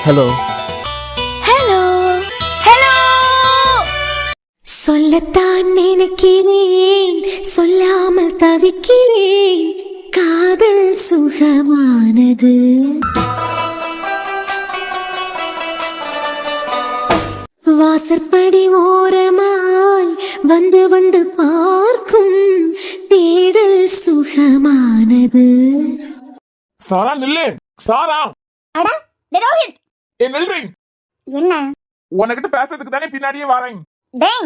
Hello hello hello. சொல்லத்தான் நினைக்கிறேன், சொல்லாமல் தவிக்கிறேன். காதல் சுகமானது. வாசற்படி ஓரமாய் வந்து வந்து பார்க்கும் தேடல் சுகமானது. சாரா நில்லு. சாரா. அட ரோஹித், நில்றேன். என்ன உனக்கிட்ட பேசுறதுக்கு தானே பின்னாடியே வரேன். டேய்,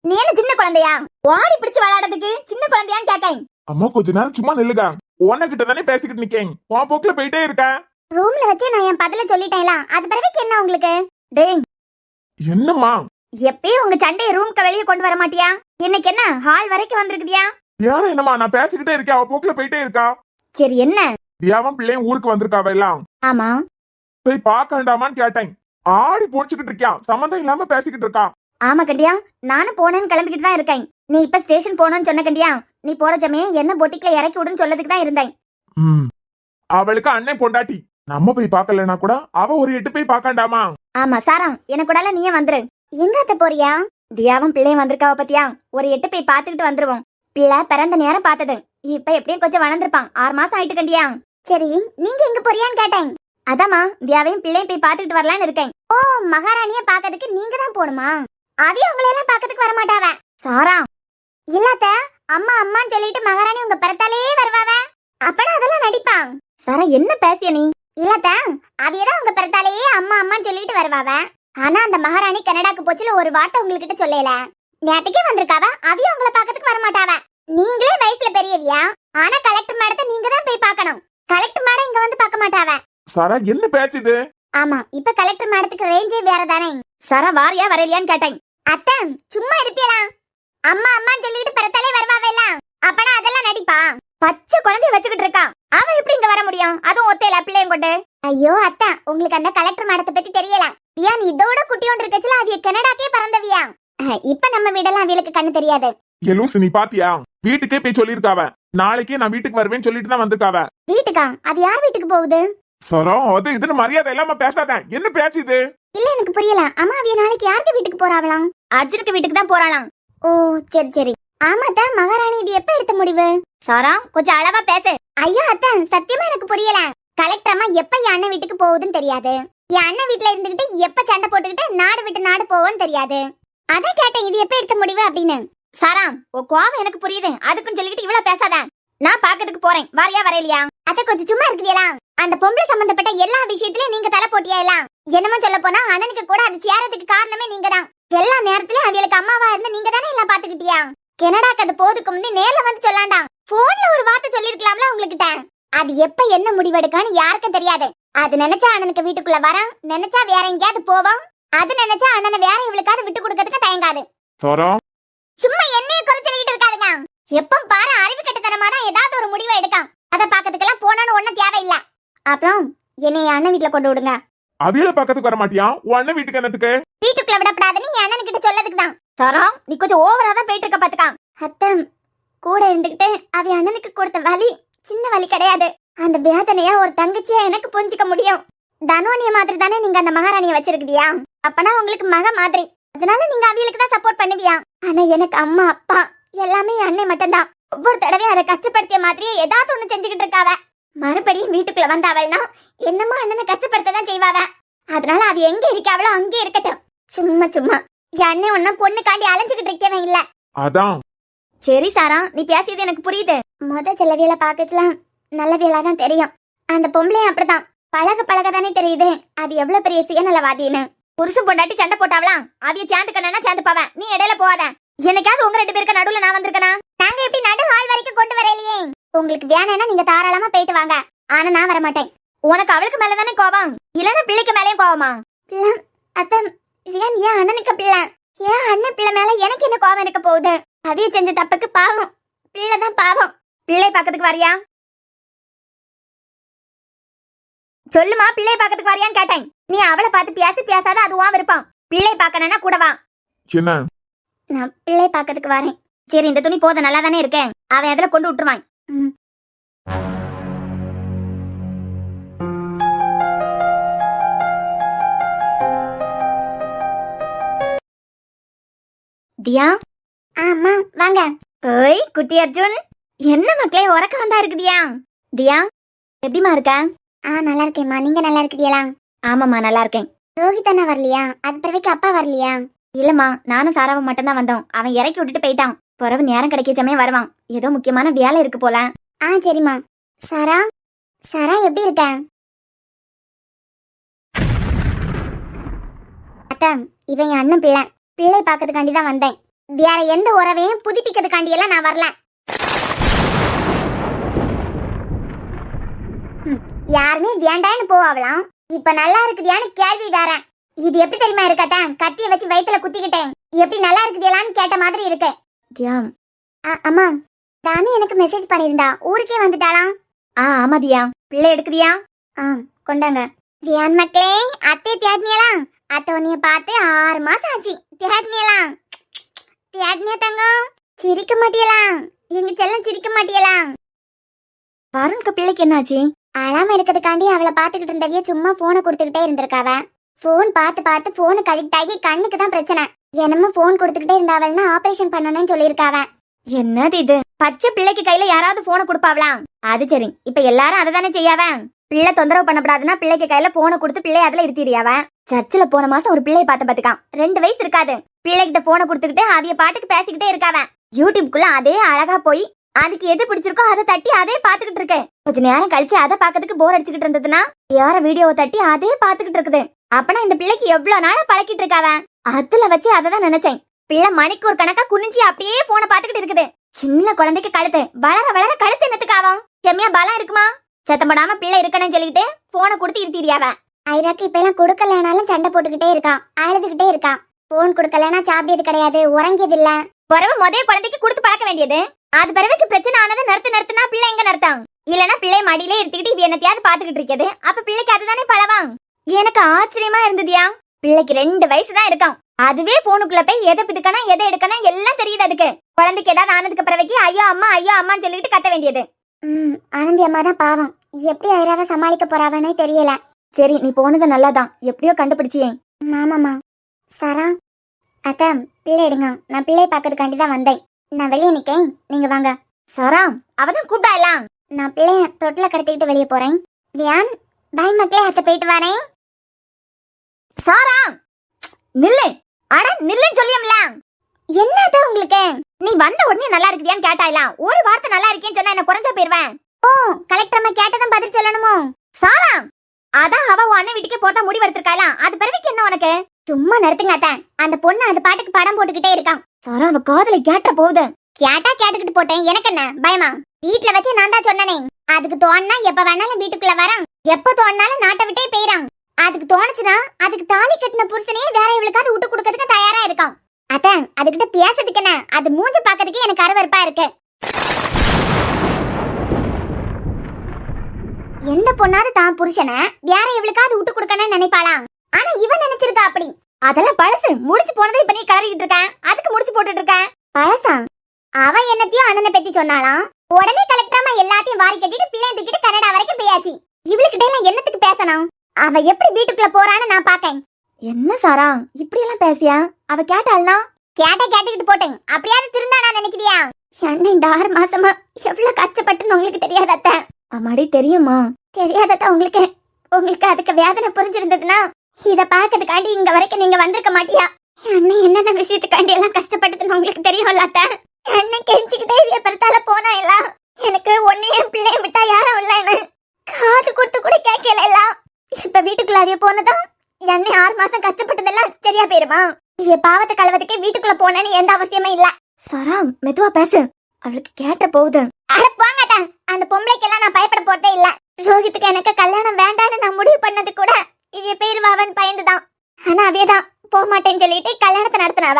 நீ என்ன சின்ன குழந்தையா? ஓடி பிடிச்சு விளையாடுறதுக்கு சின்ன குழந்தையான்னு கேட்டேன். அம்மா கொஞ்ச நேரம் சும்மா நில்லுங்க. உனக்கிட்ட தானே பேசிக்கிட்டு நிக்கேன். உன் போக்குல போயிட்டே இருக்கேன். ரூம்ல வச்சு நான் என் பதில சொல்லிட்டேன்ல, அது பிறகு என்ன உங்களுக்கு? டேய் என்னம்மா? எப்பயும் உங்க சண்டைய ரூம்க்கு வெளியே கொண்டு வர மாட்டியா? இன்னைக்கு என்ன ஹால் வரைக்கும் வந்திருக்குதியா? யார என்னம்மா? நான் பேசிக்கிட்டே இருக்கேன், அவ போக்குல போயிட்டே இருக்கா. சரி என்ன? தியாவும் பிள்ளையும் ஊருக்கு வந்திருக்காவ எல்லாம். ஆமா, போய் பார்க்க வேண்டாமான்னு கேட்டேன். ஆடி போச்சுக்கிட்டு இருக்கியா, சம்மந்தம் இல்லாம பேசிக்கிட்டு இருக்கா. ஆமா கண்டியா, நானும் போனேன்னு கிளம்பிக்கிட்டு தான் இருக்கேன். நீ இப்ப ஸ்டேஷன் போனோன்னு சொன்ன கண்டியா, நீ போற சமயம் என்ன பொட்டிக்ல இறக்கி விடுன்னு சொல்லதுக்கு தான் இருந்தேன். அவளுக்கு அண்ணன் பொண்டாட்டி. நம்ம போய் பார்க்கலனா கூட அவ ஒரு எட்டு போய் பார்க்காண்டாமா? ஆமா சாரா, எனக்கு கூட நீயே வந்துரு. எங்க அத்த போறியா? தியாவும் பிள்ளையும் வந்திருக்காவ பத்தியா? ஒரு எட்டு போய் பாத்துக்கிட்டு வந்துருவோம். பிள்ளை பிறந்த நேரம் பார்த்தது, இப்ப எப்படியும் கொஞ்சம் வளர்ந்துருப்பான். 6 மாசம் ஆயிட்டு கண்டியா. சரி, நீங்க எங்க போறியான்னு கேட்டேன். அதாமா, தியாவையும் பிள்ளையும் போய் பாத்துக்கிட்டு வரலான்னு இருக்கேன். ஓ, மகாராணிய பாக்கிறதுக்கு நீங்க தான் போணுமா? அவிய உங்களை எல்லாம் பாக்கிறதுக்கு வர மாட்டாவ. சாரா, இல்லாத அம்மா அம்மான்னு சொல்லிட்டு மகாராணி உங்க பிறத்தாலே வருவாவ. அப்பனா அதெல்லாம் நடிப்பான். சாரா, என்ன பேசிய நீ? இல்லாத அவியதான் உங்க பிறத்தாலேயே அம்மா அம்மான்னு சொல்லிட்டு வருவாவ. ஆனா அந்த மகாராணி கனடாக்கு போச்சுல ஒரு வார்த்தை உங்ககிட்ட சொல்லல. நேத்துக்கே வந்திருக்காவ, அவிய உங்களை பாக்கிறதுக்கு வர மாட்டாவ. நீங்களே வயசுல பெரியவியா, ஆனா கலெக்டர் மேடத்தை நீங்க தான் போய் பார்க்கணும். கலெக்டர் மேடம் இங்க வந்து பார்க்க மாட்டாவ. சாரா, என்ன பேச்சு இது? ஆமா, இப்ப கலெக்டர் மேடத்துக்கு ரேஞ்சே வேற தானே. சாரா, வாரியா வரலையான்னு கேட்டேன். அத்தை சும்மா இருப்பியலா? அம்மா அம்மான்னு சொல்லிட்டு பிறத்தாலே வருவாவல்ல, அப்பனா அதெல்லாம் நடிப்பா? பச்சை குழந்தைய வச்சுக்கிட்டு இருக்கான், அவ எப்படி இங்க வர முடியும்? அதுவும் ஒத்தையில பிள்ளையும் கொண்டு. ஐயோ அத்தா, உங்களுக்கு அந்த கலெக்டர் மேடத்தை பத்தி தெரியல. ஏன் இதோட குட்டியோண்டு இருக்கச்சுல அவிய கனடாக்கே பறந்தவியா. இப்ப நம்ம வீடெல்லாம் அவியலுக்கு கண்ணு தெரியாது. லூசு, நீ பாத்தியா? வீட்டுக்கே போய் சொல்லிருக்காவ. நாளைக்கே நான் வீட்டுக்கு வருவேன்னு சொல்லிட்டு தான் வந்திருக்காவ. வீட்டுக்கா? அது யார் வீட்டுக்கு போகுது? சரோ, அது இதுன்னு மரியாதை இல்லாம பேசாத. என்ன பேச்சு இது? இல்ல, எனக்கு புரியல. அம்மா அவிய நாளைக்கு யாருக்கு வீட்டுக்கு போறாவலாம்? அர்ஜுனுக்கு வீட்டுக்கு தான் போறாளாம். ஓ சரி சரி. ஆமாத்தா, மகாராணி இது எப்ப எடுத்த முடிவு? சாரா, கொஞ்சம் அளவா பேசு. ஐயா அத்தா, சத்தியமா எனக்கு புரியல. கலெக்டர் அம்மா எப்ப என் அண்ணன் வீட்டுக்கு போகுதுன்னு தெரியாது. என் அண்ணன் வீட்டுல இருந்துகிட்டு எப்ப சண்டை போட்டுக்கிட்டு நாடு விட்டு நாடு போவோன்னு தெரியாது. அதான் கேட்டேன், இது எப்ப எடுத்த முடிவு அப்படின்னு. சாரா, உன் கோவம் எனக்கு புரியுது. அதுக்குன்னு சொல்லிக்கிட்டு இவ்வளவு பேசாத. நான் பாக்கிறதுக்கு போறேன், வாரியா வரையிலையா? அத கொஞ்சம் சும்மா இருக்குதியலா? அந்த பொம்பளை சம்பந்தப்பட்ட எல்லா விஷயத்திலயும் நீங்க தலை போட்டியா எல்லாம். என்னமோ சொல்ல போனா அண்ணனுக்கு கூட அது சேரத்துக்கு காரணமே நீங்க தான். எல்லா நேரத்திலயும் அவங்களுக்கு அம்மாவா இருந்து நீங்க தானே எல்லாம் பாத்துக்கிட்டியா? கனடாக்கு அது போதுக்கு முன்னே நேர்ல வந்து சொல்லாண்டா. போன்ல ஒரு வார்த்தை சொல்லிருக்கலாம்ல உங்ககிட்ட. அது எப்ப என்ன முடிவெடுக்கான்னு யாருக்கும் தெரியாது. அது நினைச்சா அண்ணனுக்கு வீட்டுக்குள்ள வரான், நினைச்சா வேற எங்கேயாவது போவான். அது நினைச்சா அண்ணனை வேற இவளுக்காவது விட்டு கொடுக்கறதுக்கு தயங்காது. சும்மா என்னைய குறை சொல்லிட்டு இருக்காதுங்க. எப்ப பாரு அறிவு கட்டத்தனமா தான் ஏதாவது ஒரு முடிவை எடுக்கான். அத பாக்கிறதுக்கெல்லாம் போனான்னு ஒண்ணும் தேவையில்ல. அப்புறம் என்னைய அண்ணன் வீட்டுல கொண்டு விடுங்க. அவியல பாக்கிறதுக்கு வர மாட்டியா? உன் அண்ணன் வீட்டுக்கு என்னத்துக்கு? வீட்டுக்குள்ள விடப்படாதுன்னு என் அண்ணன் கிட்ட சொல்லதுக்கு தான். சாரா, நீ கொஞ்சம் ஓவரா தான் போயிட்டு இருக்க பாத்துக்கான். அத்தம் கூட இருந்துகிட்டு அவ அண்ணனுக்கு கொடுத்த வலி சின்ன வலி கிடையாது. அந்த வேதனையா ஒரு தங்கச்சியா எனக்கு புரிஞ்சுக்க முடியும். தனுவனிய மாதிரி தானே நீங்க அந்த மகாராணிய வச்சிருக்கியா? அப்பனா உங்களுக்கு மக மாதிரி. அதனால நீங்க அவியலுக்கு தான் சப்போர்ட் பண்ணுவியா? ஆனா எனக்கு அம்மா அப்பா எல்லாமே அண்ணன் மட்டும்தான். ஒவ்வொரு தடவையும் அதை கஷ்டப்படுத்திய மாதிரியே ஏதாவது ஒண்ணு செஞ்சுக்கிட்டு இருக்காவ. மறுபடியும் வீட்டுக்குள்ள வந்தாவள்னா என்னமோ அண்ணனை கஷ்டப்படுத்ததான் செய்வாவ. அதனால அவ எங்க இருக்காவளோ அங்கே இருக்கட்டும். சும்மா சும்மா என் அண்ணன் ஒன்னும் பொண்ணுக்காண்டி அலைஞ்சுக்கிட்டு இருக்கவே இல்ல. அதான். சரி சாரா, நீ பேசியது எனக்கு புரியுது. செல்லவியல பாக்கலாம் நல்லவியலா தான் தெரியும். அந்த பொம்பளையும் அப்படிதான். பழக பழக தானே தெரியுது அது எவ்வளவு பெரிய சுயநலவாதின்னு. புருஷன் பொண்டாட்டி சண்டை போட்டாவலாம், அவிய சேர்ந்துக்கணும்னா சேர்ந்துப்பாவ. நீ இடையில போவாத. என்னைக்காவது உங்க 2 பேருக்கு நடுவுல நான் வந்திருக்கனா? நாங்க எப்படி நடு ஹால் வரைக்கும் கொண்டு வரலையே. உங்களுக்கு வேணும்னா நீங்க தாராளமா போயிட்டு வாங்க, ஆனா நான் வர மாட்டேன். உனக்கு அவளுக்கு மேலதானே கோபம், இல்லன்னா பிள்ளைக்கு மேலயும் கோபமா? அத்தம், ஏன் அண்ணனுக்கு பிள்ளை, ஏன் அண்ணன் பிள்ளை மேல எனக்கு என்ன கோபம் இருக்க போகுது? அதைய செஞ்ச தப்புக்கு பாவம் பிள்ளைதான் பாவம். பிள்ளை பாக்கிறதுக்கு வரியா? சொல்லுமா, பிள்ளை பாக்கிறதுக்கு வரியான்னு கேட்டேன். நீ அவளை பார்த்து பேசி பேசாத, அதுவா விருப்பம். பிள்ளை பாக்கணும்னா கூட வா. என்ன? நான் பிள்ளை பாக்கிறதுக்கு வரேன். சரி, இந்த துணி போத நல்லா தானே இருக்கேன், அவன் அதுல கொண்டு விட்டுருவான். தியா ஆமா வாங்க. ஓய் குட்டி அர்ஜுன், என்ன மக்களே உறக்க வந்தா இருக்குதியா? தியா எப்படிமா இருக்க? நல்லா இருக்கேம்மா, நீங்க நல்லா இருக்கிறீங்களா? ஆமாம்மா நல்லா இருக்கேன். ரோஹித் அண்ணா வரலையா? அது பிறகு அப்பா வரலையா? இல்லம்மா, நானும் சாராவும் மட்டும்தான் வந்தோம். அவன் இறக்கி விட்டுட்டு போயிட்டான். பிறகு நேரம் கிடைக்கச்சமே வருவான். ஏதோ முக்கியமான வேலை இருக்கு போல. சரிம்மா. சாரா சாரா எப்படி இருக்க? அத்தா, இவன் என் அண்ணன் பிள்ளை. பிள்ளை பார்க்கறதுக்காண்டி தான் வந்தேன். வேற எந்த உறவையும் புதுப்பிக்கிறதுக்காண்டி எல்லாம் நான் வரல. யாருமே வேண்டான்னு போவாங்களாம். இப்ப நல்லா இருக்குதியான்னு கேள்வி வேற. இது எப்படி தெரியுமா இருக்காத்தா? கத்திய வச்சு வயித்துல குத்திக்கிட்டேன். எப்படி நல்லா இருக்குதியலான்னு கேட்ட மாதிரி இருக்கு. தியாம் அம்மா, தானே எனக்கு மெசேஜ் பண்ணிருந்தா ஊருக்கே வந்துட்டாளாம். ஆமா தியா, பிள்ளை எடுக்குதியா? கொண்டாங்க. தியான் மக்களே, அத்தை தேடினியலா? அத்தை உன்னைய பார்த்து 6 மாசம் ஆச்சு. தேடினியலா? தேடினியா தங்கம்? சிரிக்க மாட்டியலா? எங்க செல்லம் சிரிக்க மாட்டியலா? வருணுக்கு பிள்ளைக்கு என்னாச்சு? அழாம இருக்கிறதுக்காண்டி அவளை பாத்துக்கிட்டு இருந்தவிய சும்மா போனை கொடுத்துக்கிட்டே இருந்திருக்காவ. போன் பார்த்து பார்த்து போனுக்கு அடிக்ட் ஆகி கண்ணுக்கு தான் பிரச்சனை. என்னமோ போன் கொடுத்துக்கிட்டே இருந்தாவல்னா ஆபரேஷன் பண்ணணும்னு சொல்லியிருக்காவ. என்னது இது? பச்சை பிள்ளைக்கு கையில யாராவது போனை கொடுப்பாவலாம்? அது சரி, இப்ப எல்லாரும் அதை தானே செய்யாவ. பிள்ளை தொந்தரவு பண்ணப்படாதுன்னா பிள்ளைக்கு கையில போனை கொடுத்து பிள்ளை அதுல இருத்திரியாவ. சர்ச்சில் போன மாசம் ஒரு பிள்ளையை பாத்துக்கான். 2 வயசு இருக்காது. பிள்ளைகிட்ட போனை கொடுத்துக்கிட்டு அவிய பாட்டுக்கு பேசிக்கிட்டே இருக்காவ. யூடியூப்குள்ள அதே அழகா போய் அதுக்கு எது பிடிச்சிருக்கோ அதை தட்டி அதே பாத்துக்கிட்டு இருக்கு. கொஞ்ச நேரம் கழிச்சு அதை பாக்கிறதுக்கு போர் அடிச்சுக்கிட்டு இருந்ததுன்னா யார வீடியோவை தட்டி அதே பாத்துக்கிட்டு இருக்குது. அப்பனா இந்த பிள்ளைக்கு எவ்வளவு நாளா பழக்கிட்டு இருக்காவ. அதுல வச்சு அததான் நினைச்சேன். பிள்ளை மணிக்கூர் கணக்கா குனிஞ்சி அப்படியே போனை பாத்துக்கிட்டு இருக்குது. சின்ன குழந்தைக்கு கழுத்து வளர வளர கழுத்து என்னத்துக்கு ஆகும்? செம்மையா பலம் இருக்குமா? சத்தம் போடாம பிள்ளை இருக்கணும்னு சொல்லிட்டு போனை கொடுத்து இருத்திரியாவ. ஐராக்கு இப்ப எல்லாம் கொடுக்கலனாலும் சண்டை போட்டுக்கிட்டே இருக்கான், அழுதுகிட்டே இருக்கான். போன் கொடுக்கலன்னா சாப்பிட்டது கிடையாது, உறங்கியது இல்ல. பிறகு முதல் குழந்தைக்கு கொடுத்து பழக்க வேண்டியது. அது பிறகு பிரச்சனை ஆனதை நிறுத்தினா பிள்ளை எங்க நிறுத்தாங்க? இல்லன்னா பிள்ளை மடியிலே எடுத்துக்கிட்டு இப்ப என்னத்தையாவது பாத்துக்கிட்டு இருக்குது. அப்ப பிள்ளைக்கு அதுதானே பழவாங்க. எனக்கு ஆச்சரியமா இருந்ததுயா. பிள்ளைக்கு 2 வயசு தான் இருக்கான். அதுவே போனுக்குள்ள போய் எதை பிதுக்கணும் எதை எடுக்கணும் எல்லாம் தெரியுது அதுக்கு. குழந்தைக்கு ஏதாவது ஆனதுக்கு பிறகு ஐயோ அம்மான்னு சொல்லிட்டு கத்த வேண்டியது. ஆனந்தி அம்மா தான் பாவம். எப்படி ஐராவை சமாளிக்க போறாவனே தெரியல. சரி, நீ போனது நல்லாதான். எப்படியோ கண்டுபிடிச்சியே. ஆமாம்மா. சாரா அத்தா, பிள்ளை எடுங்க. நான் பிள்ளையை பார்க்கறதுக்காண்டி தான் வந்தேன். நான் வெளியே நிக்கேன், நீங்க வாங்க. சாரா அவதான் கூப்பிட்டா எல்லாம். நான் பிள்ளைய தொட்டில கடத்திக்கிட்டு வெளியே போறேன். தியான் பாய் மக்களே, அத்தை போயிட்டு வரேன். சாரா நில்லு. அட நில்லுன்னு சொல்லியம்ல. என்னது உங்களுக்கு? நீ வந்த உடனே நல்லா இருக்குதியான்னு கேட்டாயலாம். ஒரு வார்த்தை நல்லா இருக்கேன்னு சொன்னா என்ன குறைஞ்சா போயிருவேன். ஓ, கலெக்டர் அம்மா கேட்டதும் பதில் சொல்லணுமோ? சாரா அதான் அவ அண்ணன் வீட்டுக்கு போட்டா முடிவு எடுத்திருக்காளாம். அது பிறகு என்ன உனக்கு? சும்மா நிறுத்துங்க அத்தை. அந்த பொண்ணு அந்த பாட்டுக்கு படம் போட்டுக்கிட்டே இருக்கான். சாரா அவ காதுல கேட்ட போகுது. கேட்டா கேட்டுக்கிட்டு போட்டேன், எனக்கு என்ன பயமா? வீட்டுல வச்சு நான் தான் சொன்னனே. அதுக்கு தோணுனா எப்ப வேணாலும் வீட்டுக்குள்ள வரான், எப்ப தோணுனாலும் நாட்டை விட்டே போயிறான். அதுக்கு தோணுச்சுன்னா அதுக்கு தாலி கட்டின புருஷனையே வேற இவளுக்காவது விட்டு கொடுக்கறதுக்கு தயாரா இருக்கான். அத்தை, அதுகிட்ட பேசுறதுக்கு என்ன? அது மூஞ்சி பாக்கிறதுக்கு எனக்கு அருவருப்பா இருக்கு. எந்த பொண்ணாவது தான் புருஷனை வேற இவளுக்காவது விட்டு கொடுக்கணும்னு நினைப்பாளா? ஆனா இவன் நினைச்சிருக்கா அப்படி. அதெல்லாம் பழசு. முடிச்சு போனதை இப்ப நீ கலறிக்கிட்டு இருக்க. அதுக்கு முடிச்சு போட்டுட்டு இருக்க. பழசா? அவன் என்னத்தையும் அண்ணனை பத்தி சொன்னாலாம். உடனே கலெக்டராமா எல்லாத்தையும் வாரி கட்டிட்டு பிள்ளைய தூக்கிட்டு கனடா வரைக்கும் போயாச்சு. இவளுக்கிட்ட எல்லாம் என்னத்துக்கு பேசணும்? அவ எப்படி வீட்டுக்குள்ள போறான்னு நான் பாக்கேன். என்ன சாரா இப்படி எல்லாம் பேசியா? அவ கேட்டாள்னா? கேட்டுக்கிட்டு போட்டேன். அப்படியாவது திருந்தா நான் நினைக்கிறியா? என்ன இந்த 6 மாசமா எவ்வளவு கஷ்டப்பட்டுன்னு உங்களுக்கு தெரியாதத்த? அம்மாடி தெரியுமா? தெரியாதத்த உங்களுக்கு? உங்களுக்கு அதுக்கு வேதனை புரிஞ்சிருந்ததுன்னா இத பாக்கிறதுக்காண்டி இங்க வரைக்கும் நீங்க வந்திருக்க மாட்டியா? அண்ணன் என்னென்ன விஷயத்துக்காண்டி எல்லாம் கஷ்டப்பட்டதுன்னு உங்களுக்கு தெரியும்ல அத்த? அண்ணன் கெஞ்சிக்கிட்டே இதைய பெருத்தால போனா எல்லாம் எனக்கு ஒன்னையே பிள்ளைய விட்டா யாரும் இல்லைன்னு காது கொடுத்து கூட கேட்கல எல்லாம். இப்ப வீட்டுக்குள்ள அவிய போனதும் என்னை 6 மாசம் கஷ்டப்பட்டதெல்லாம் சரியா போயிருமா? இவ பாவத்தை கலவதுக்கு வீட்டுக்குள்ள போனேன்னு எந்த அவசியமே இல்ல. சரா மெதுவா பேசு, அவளுக்கு கேட்ட போகுது. அட போங்கட்ட, அந்த பொம்பளைக்கெல்லாம் நான் பயப்பட போறதே இல்ல. ரோஹித்துக்கு எனக்கு கல்யாணம் வேண்டான்னு நான் முடிவு பண்ணது கூட இவ பேருவாவன் பயந்துதான். ஆனா அவையதான் போக மாட்டேன்னு சொல்லிட்டு கல்யாணத்தை நடத்தினாவ.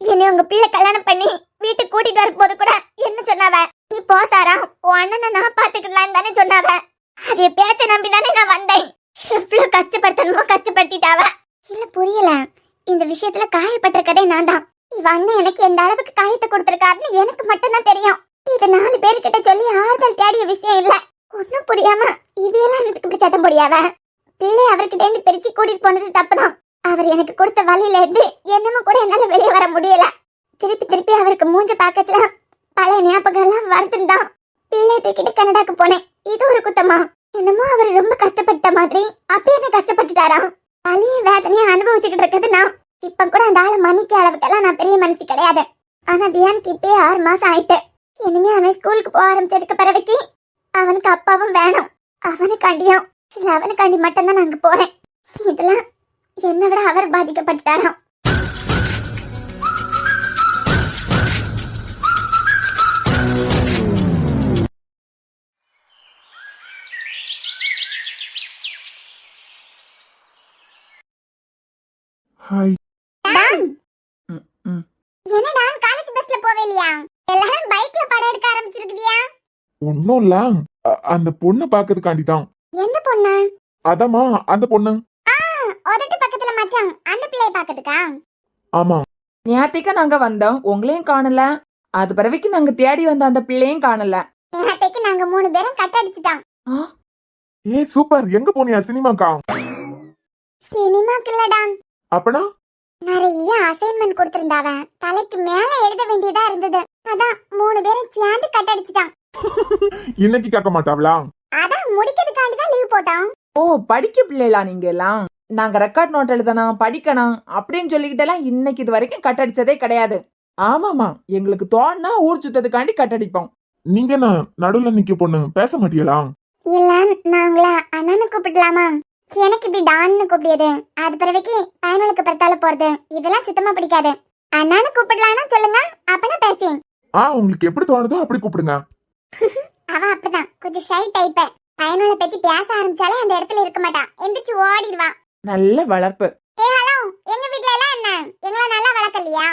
என்னை உங்க பிள்ளை கல்யாணம் பண்ணி வீட்டுக்கு கூட்டிட்டு வர போது கூட என்ன சொன்னாவ? நீ போ சாரா, உன் அண்ணனை நான் பாத்துக்கலான்னு தானே சொன்னாவ. அதே பேச்ச நம்பிதானே நான் வந்தேன். எவ்வளவு கஷ்டப்படுத்தணுமோ கஷ்டப்படுத்திட்டாவ. இல்ல புரியல. இந்த விஷயத்துல காயப்பட்ட கதை நான் தான். இவ அண்ணன் எனக்கு எந்த அளவுக்கு காயத்தை கொடுத்திருக்காருன்னு எனக்கு மட்டும்தான் தெரியும். இது 4 பேர்கிட்ட சொல்லி ஆறுதல் தேடிய விஷயம் இல்ல. ஒன்னும் புரியாம இவையெல்லாம் எனக்கு இப்படி சத்தம் போடியாவ. பிள்ளை அவர்கிட்ட இருந்து பிரிச்சு கூட்டிட்டு போனது தப்புதான். அவர் எனக்கு கொடுத்த வழியில இருந்து என்னமோ கூட என்னால வெளியே வர முடியல. திருப்பி திருப்பி அவருக்கு மூஞ்ச பாக்கத்துல பழைய ஞாபகம் எல்லாம் வருதுதான். பிள்ளை தூக்கிட்டு கனடாக்கு போனேன். இது ஒரு குத்தமா? என்னமோ அவர் ரொம்ப கஷ்டப்பட்ட மாதிரி அப்பயே கஷ்டப்பட்டுட்டாராம். பழைய வேதனையை அனுபவிச்சுக்கிட்டு இருக்கிறது நான். இப்ப கூட அந்த ஆளை மன்னிக்க அளவுக்கெல்லாம் நான் பெரிய மனசு கிடையாது. ஆனா வியானுக்கு இப்பயே 6 மாசம் ஆயிட்டு. இனிமே அவன் ஸ்கூலுக்கு போக ஆரம்பிச்சதுக்கு பிறகு அவனுக்கு அப்பாவும் வேணும். அவனுக்காண்டியும் இல்ல அவனுக்காண்டி மட்டும்தான் நான் அங்க போறேன். இதெல்லாம் என்னை விட அவர் பாதிக்கப்பட்டுட்டாராம். ஹாய். என்னடா காலேஜ் பஸ்ல போவேலியா? எல்லாரும் பைக்ல படம் எடுக்க ஆரம்பிச்சிருக்கியா? ஒன்னும் இல்ல, அந்த பொண்ணு பாக்கிறதுக்காண்டி தான். எந்த பொண்ணு? அதமா அந்த பொண்ணு. ஒருட்டு பக்கத்துல மச்சான் அந்த பிள்ளைய பாக்கிறதுக்கா? ஆமா. நேத்திக்கு நாங்க வந்தோம், உங்களையும் காணல. அது பிறவிக்கு நாங்க தேடி வந்த அந்த பிள்ளையும் காணல. நேத்தைக்கு நாங்க 3 பேரும் கட் அடிச்சிட்டோம். ஏ சூப்பர். எங்க போனியா? சினிமாக்கா? சினிமாக்கு இல்லடா, அப்பனா நிறைய அசைன்மெண்ட் கொடுத்திருந்தாவ. தலைக்கு மேல எழுத வேண்டியதா இருந்தது. அதான் 3 பேரும் சேர்ந்து கட் அடிச்சிட்டோம். இன்னைக்கு கேட்க மாட்டாங்களா? அதான் முடிக்கிறதுக்காண்டி தான் லீவ் போட்டோம். ஓ, படிக்க பிள்ளைகளா நீங்க எல்லாம்? நாங்க ரெக்கார்ட் நோட் எழுதணும், படிக்கணும் அப்படின்னு சொல்லிக்கிட்டெல்லாம் இன்னைக்கு இது வரைக்கும் கட் அடிச்சதே கிடையாது. ஆமாமா, எங்களுக்கு தோணுனா ஊர் சுத்ததுக்காண்டி கட் அடிப்போம். நீங்க என்ன நடுவுல நிக்க பொண்ணு, பேச மாட்டீங்களா? இல்ல நாங்கள அண்ணனு கூப்பிடலாமா? எனக்கு இப்படி டான்னு கூப்பிடுது. அது பிறகு பயனுக்கு பிறத்தால போறது இதெல்லாம் சுத்தமா பிடிக்காது. அண்ணனு கூப்பிடலாம்னா சொல்லுங்க, அப்பனா பேசுவேன். உங்களுக்கு எப்படி தோணுதோ அப்படி கூப்பிடுங்க. அவ அப்படிதான் கொஞ்சம் ஷை டைப். பயனுல பத்தி பேச ஆரம்பிச்சாலே அந்த இடத்துல இருக்க மாட்டான், எந்திரிச்சு ஓடிடுவா. நல்ல வளர்ப்பு. ஏ ஹலோ, எங்க வீட்ல எல்லாம் என்ன எங்களை நல்லா வளர்க்கலையா?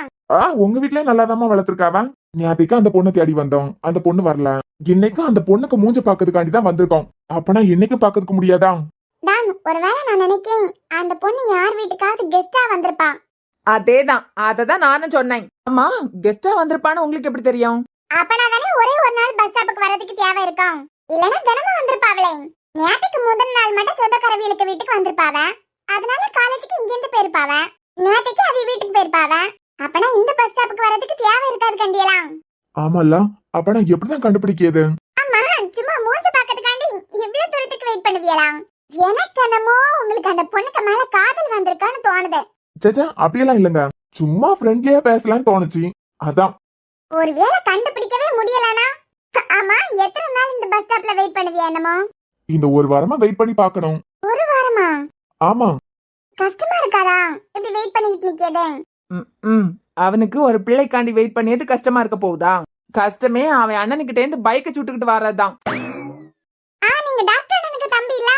உங்க வீட்லயே நல்லாதாமா வளர்த்திருக்காவ. நேத்தைக்கு அந்த பொண்ணை தேடி வந்தோம், அந்த பொண்ணு வரல. இன்னைக்கும் அந்த பொண்ணுக்கு மூஞ்ச பாக்கிறதுக்காண்டி தான் வந்திருக்கோம். அப்பனா இன்னைக்கு பாக்கிறதுக்கு முடியாதா? தான் ஒருவேளை நான் நினைக்கேன் அந்த பொண்ணு யார் வீட்டுக்காவது கெஸ்டா வந்திருப்பா. அதேதான், அததான் நானும் சொன்னேன். ஆமா, கெஸ்டா வந்திருப்பான்னு உங்களுக்கு எப்படி தெரியும்? அப்பனா தானே ஒரே ஒரு நாள் பஸ் ஸ்டாப்புக்கு வரதுக்கு தேவை இருக்கும். இல்லனா தினமும் வந்திருப்பாவளே. நேத்துக்கு முதல் நாள் மட்டும் சொந்தக்காரவிகளுக்கு வீட்டுக்கு வந்திருப்பாவ. அதனால காலேஜுக்கு இங்க இருந்து போயிருப்பாவ. நேத்துக்கு அவ வீட்டுக்கு போயிருப்பாவ. அப்பனா இந்த பஸ் ஸ்டாப்புக்கு வரதுக்கு தேவை இருக்காது கண்டியலாம். ஆமால, அப்பனா எப்படிதான் கண்டுபிடிக்கிறது? ஆமா, சும்மா மூஞ்ச பாக்கிறதுக்காண்டி இவ்ளோ தூரத்துக்கு வெயிட் பண்ணுவீங்களா? எனக்கு என்னமோ உங்களுக்கு அந்த பொண்ணுக்கு மேல காதல் வந்திருக்கான்னு தோணுது. சேச்சா, அப்படியெல்லாம் இல்லங்க. சும்மா ஃப்ரெண்ட்லியா பேசலாம்னு தோணுச்சு, அதான். ஒருவேளை கண்டுபிடிக்கவே முடியலனா? ஆமா, எத்தனை நாள் இந்த பஸ் ஸ்டாப்ல வெயிட் பண்ணுவியா என்னமோ? இந்த ஒரு வாரமா வெயிட் பண்ணி பார்க்கணும். ஒரு வாரமா? ஆமா. கஷ்டமா இருக்காதா இப்படி வெயிட் பண்ணிட்டு நிக்கதே? அவனுக்கு ஒரு பிள்ளைக்காண்டி வெயிட் பண்ணியது கஷ்டமா இருக்க போகுதா? கஷ்டமே அவன் அண்ணனுக்கிட்ட இருந்து பைக்கை சுட்டுக்கிட்டு வர்றதுதான். நீங்க டாக்டர் அண்ணனுக்கு தம்பி இல்ல?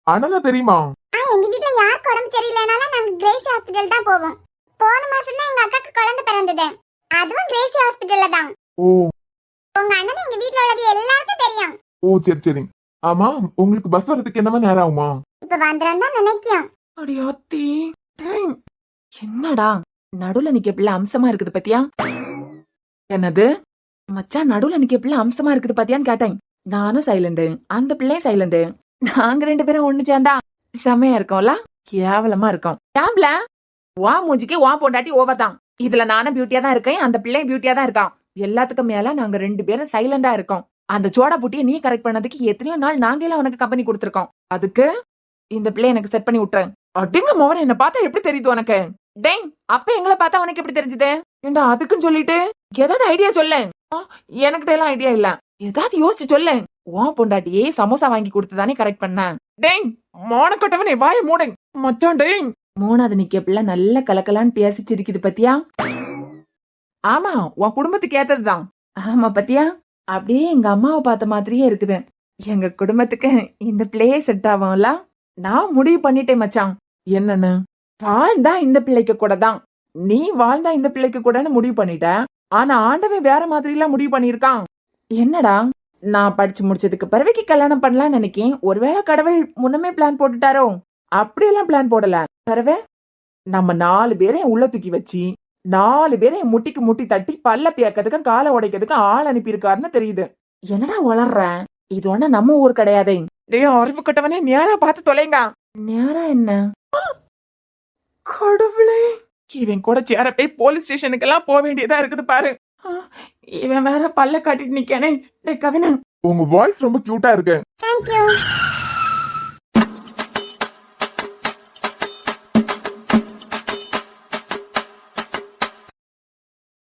அண்ணனா தெரியுமா? எங்க வீட்ல யாருக்கு உடம்பு சரியில்லைனாலும் நாங்க கிரேஸ் ஹாஸ்பிடல் தான் போவோம். போன மாசம் தான் எங்க அக்காக்கு குழந்தை பிறந்தது. அதுவும் கிரேஸ் ஹாஸ்பிடல்ல தான். ஓ, உங்க அண்ணன் எங்க வீட்ல உள்ளது எல்லாருக்கும் தெரியும். ஓ சரி சரி. ஆமா, உங்களுக்கு பஸ் வரதுக்கு என்னமா நேரம் ஆகுமா? இப்ப வந்துடும் தான் நினைக்கிறேன். அடியாத்தி, என்னடா நடுவுல நிக்க பிள்ளை அம்சமா இருக்குது பத்தியா? என்னது மச்சான், நடுவுல நிக்க பிள்ளை அம்சமா இருக்குது பாத்தியான்னு கேட்டேன். நானும் சைலண்ட், அந்த பிள்ளையும் சைலண்ட். நாங்க 2 பேரும் ஒண்ணு சேர்ந்தா செமையா இருக்கோம்ல? கேவலமா இருக்கும். கேம்ல வா மூஞ்சிக்கு வா பொண்டாட்டி ஓவர் தான். இதுல நானும் பியூட்டியா தான் இருக்கேன், அந்த பிள்ளையும் பியூட்டியா தான் இருக்கான். எல்லாத்துக்கும் மேல நாங்க 2 பேரும் சைலண்டா இருக்கோம். அந்த சோடா புட்டியை நீ கரெக்ட் பண்ணதுக்கு எத்தனையோ நாள் நாங்களே உனக்கு கம்பெனி கொடுத்துருக்கோம். அதுக்கு இந்த பிள்ளை எனக்கு செட் பண்ணி விட்டுறேன். அடிங்க மோகன், என்ன பார்த்தா எப்படி தெரியுது உனக்கு? டேய், அப்ப எங்களை பார்த்தா உனக்கு எப்படி தெரிஞ்சுது? ஏண்டா அதுக்குன்னு சொல்லிட்டு ஏதாவது ஐடியா சொல்ல. எனக்கிட்ட எல்லாம் ஐடியா இல்ல, ஏதாவது யோசிச்சு சொல்ல. உன் பொண்டாட்டியே சமோசா வாங்கி கொடுத்துதானே கரெக்ட் பண்ண. டேய் மோனக்கட்டவனே, வாய மூடு மச்சான். டேய், மூணாவது நிக்க பிள்ளை நல்ல கலக்கலான்னு பேசிச்சிருக்குது பத்தியா? ஆமா, உன் குடும்பத்துக்கு ஏத்ததுதான். ஆமா பத்தியா, அப்படியே எங்க அம்மாவை பார்த்த மாதிரியே இருக்குது. எங்க குடும்பத்துக்கு இந்த பிள்ளையே செட் ஆகும்ல. நான் முடிவு பண்ணிட்டேன் மச்சான். என்னன்னு? வாழ்ந்தா இந்த பிள்ளைக்கு கூட தான், நீ வாழ்ந்தா இந்த பிள்ளைக்கு கூடன்னு முடிவு பண்ணிட்ட. ஆனா ஆண்டவன் வேற மாதிரி எல்லாம் முடிவு பண்ணிருக்கான். என்னடா? நான் படிச்சு முடிச்சதுக்கு பிறவைக்கு கல்யாணம் பண்ணலாம்னு நினைக்கேன். ஒருவேளை கடவுள் முன்னமே பிளான் போட்டுட்டாரோ? அப்படியெல்லாம் பிளான் போடல. பிறவே நம்ம 4 பேரையும் உள்ள தூக்கி வச்சு 4 பேரையும் முட்டிக்கு முட்டி தட்டி பல்ல பியாக்கிறதுக்கும் காலை உடைக்கிறதுக்கும் ஆள் அனுப்பியிருக்காருன்னு தெரியுது. என்னடா வளர்ற? இது ஒண்ணு நம்ம ஊர் கிடையாதே. டேய் அறிவு கட்டவனே, நேரா பார்த்து தொலைங்க. நேரா என்ன? கடவுளே, இவன் கூட சேர போய் போலீஸ் ஸ்டேஷனுக்கெல்லாம் போக வேண்டியதா இருக்குது பாரு. ஆ, இவன் வேற பல்ல காட்டிட்டு நிக்கானே. டேய் கவினு, உங்க வாய்ஸ் ரொம்ப கியூட்டா இருக்கு. தேங்க்யூ.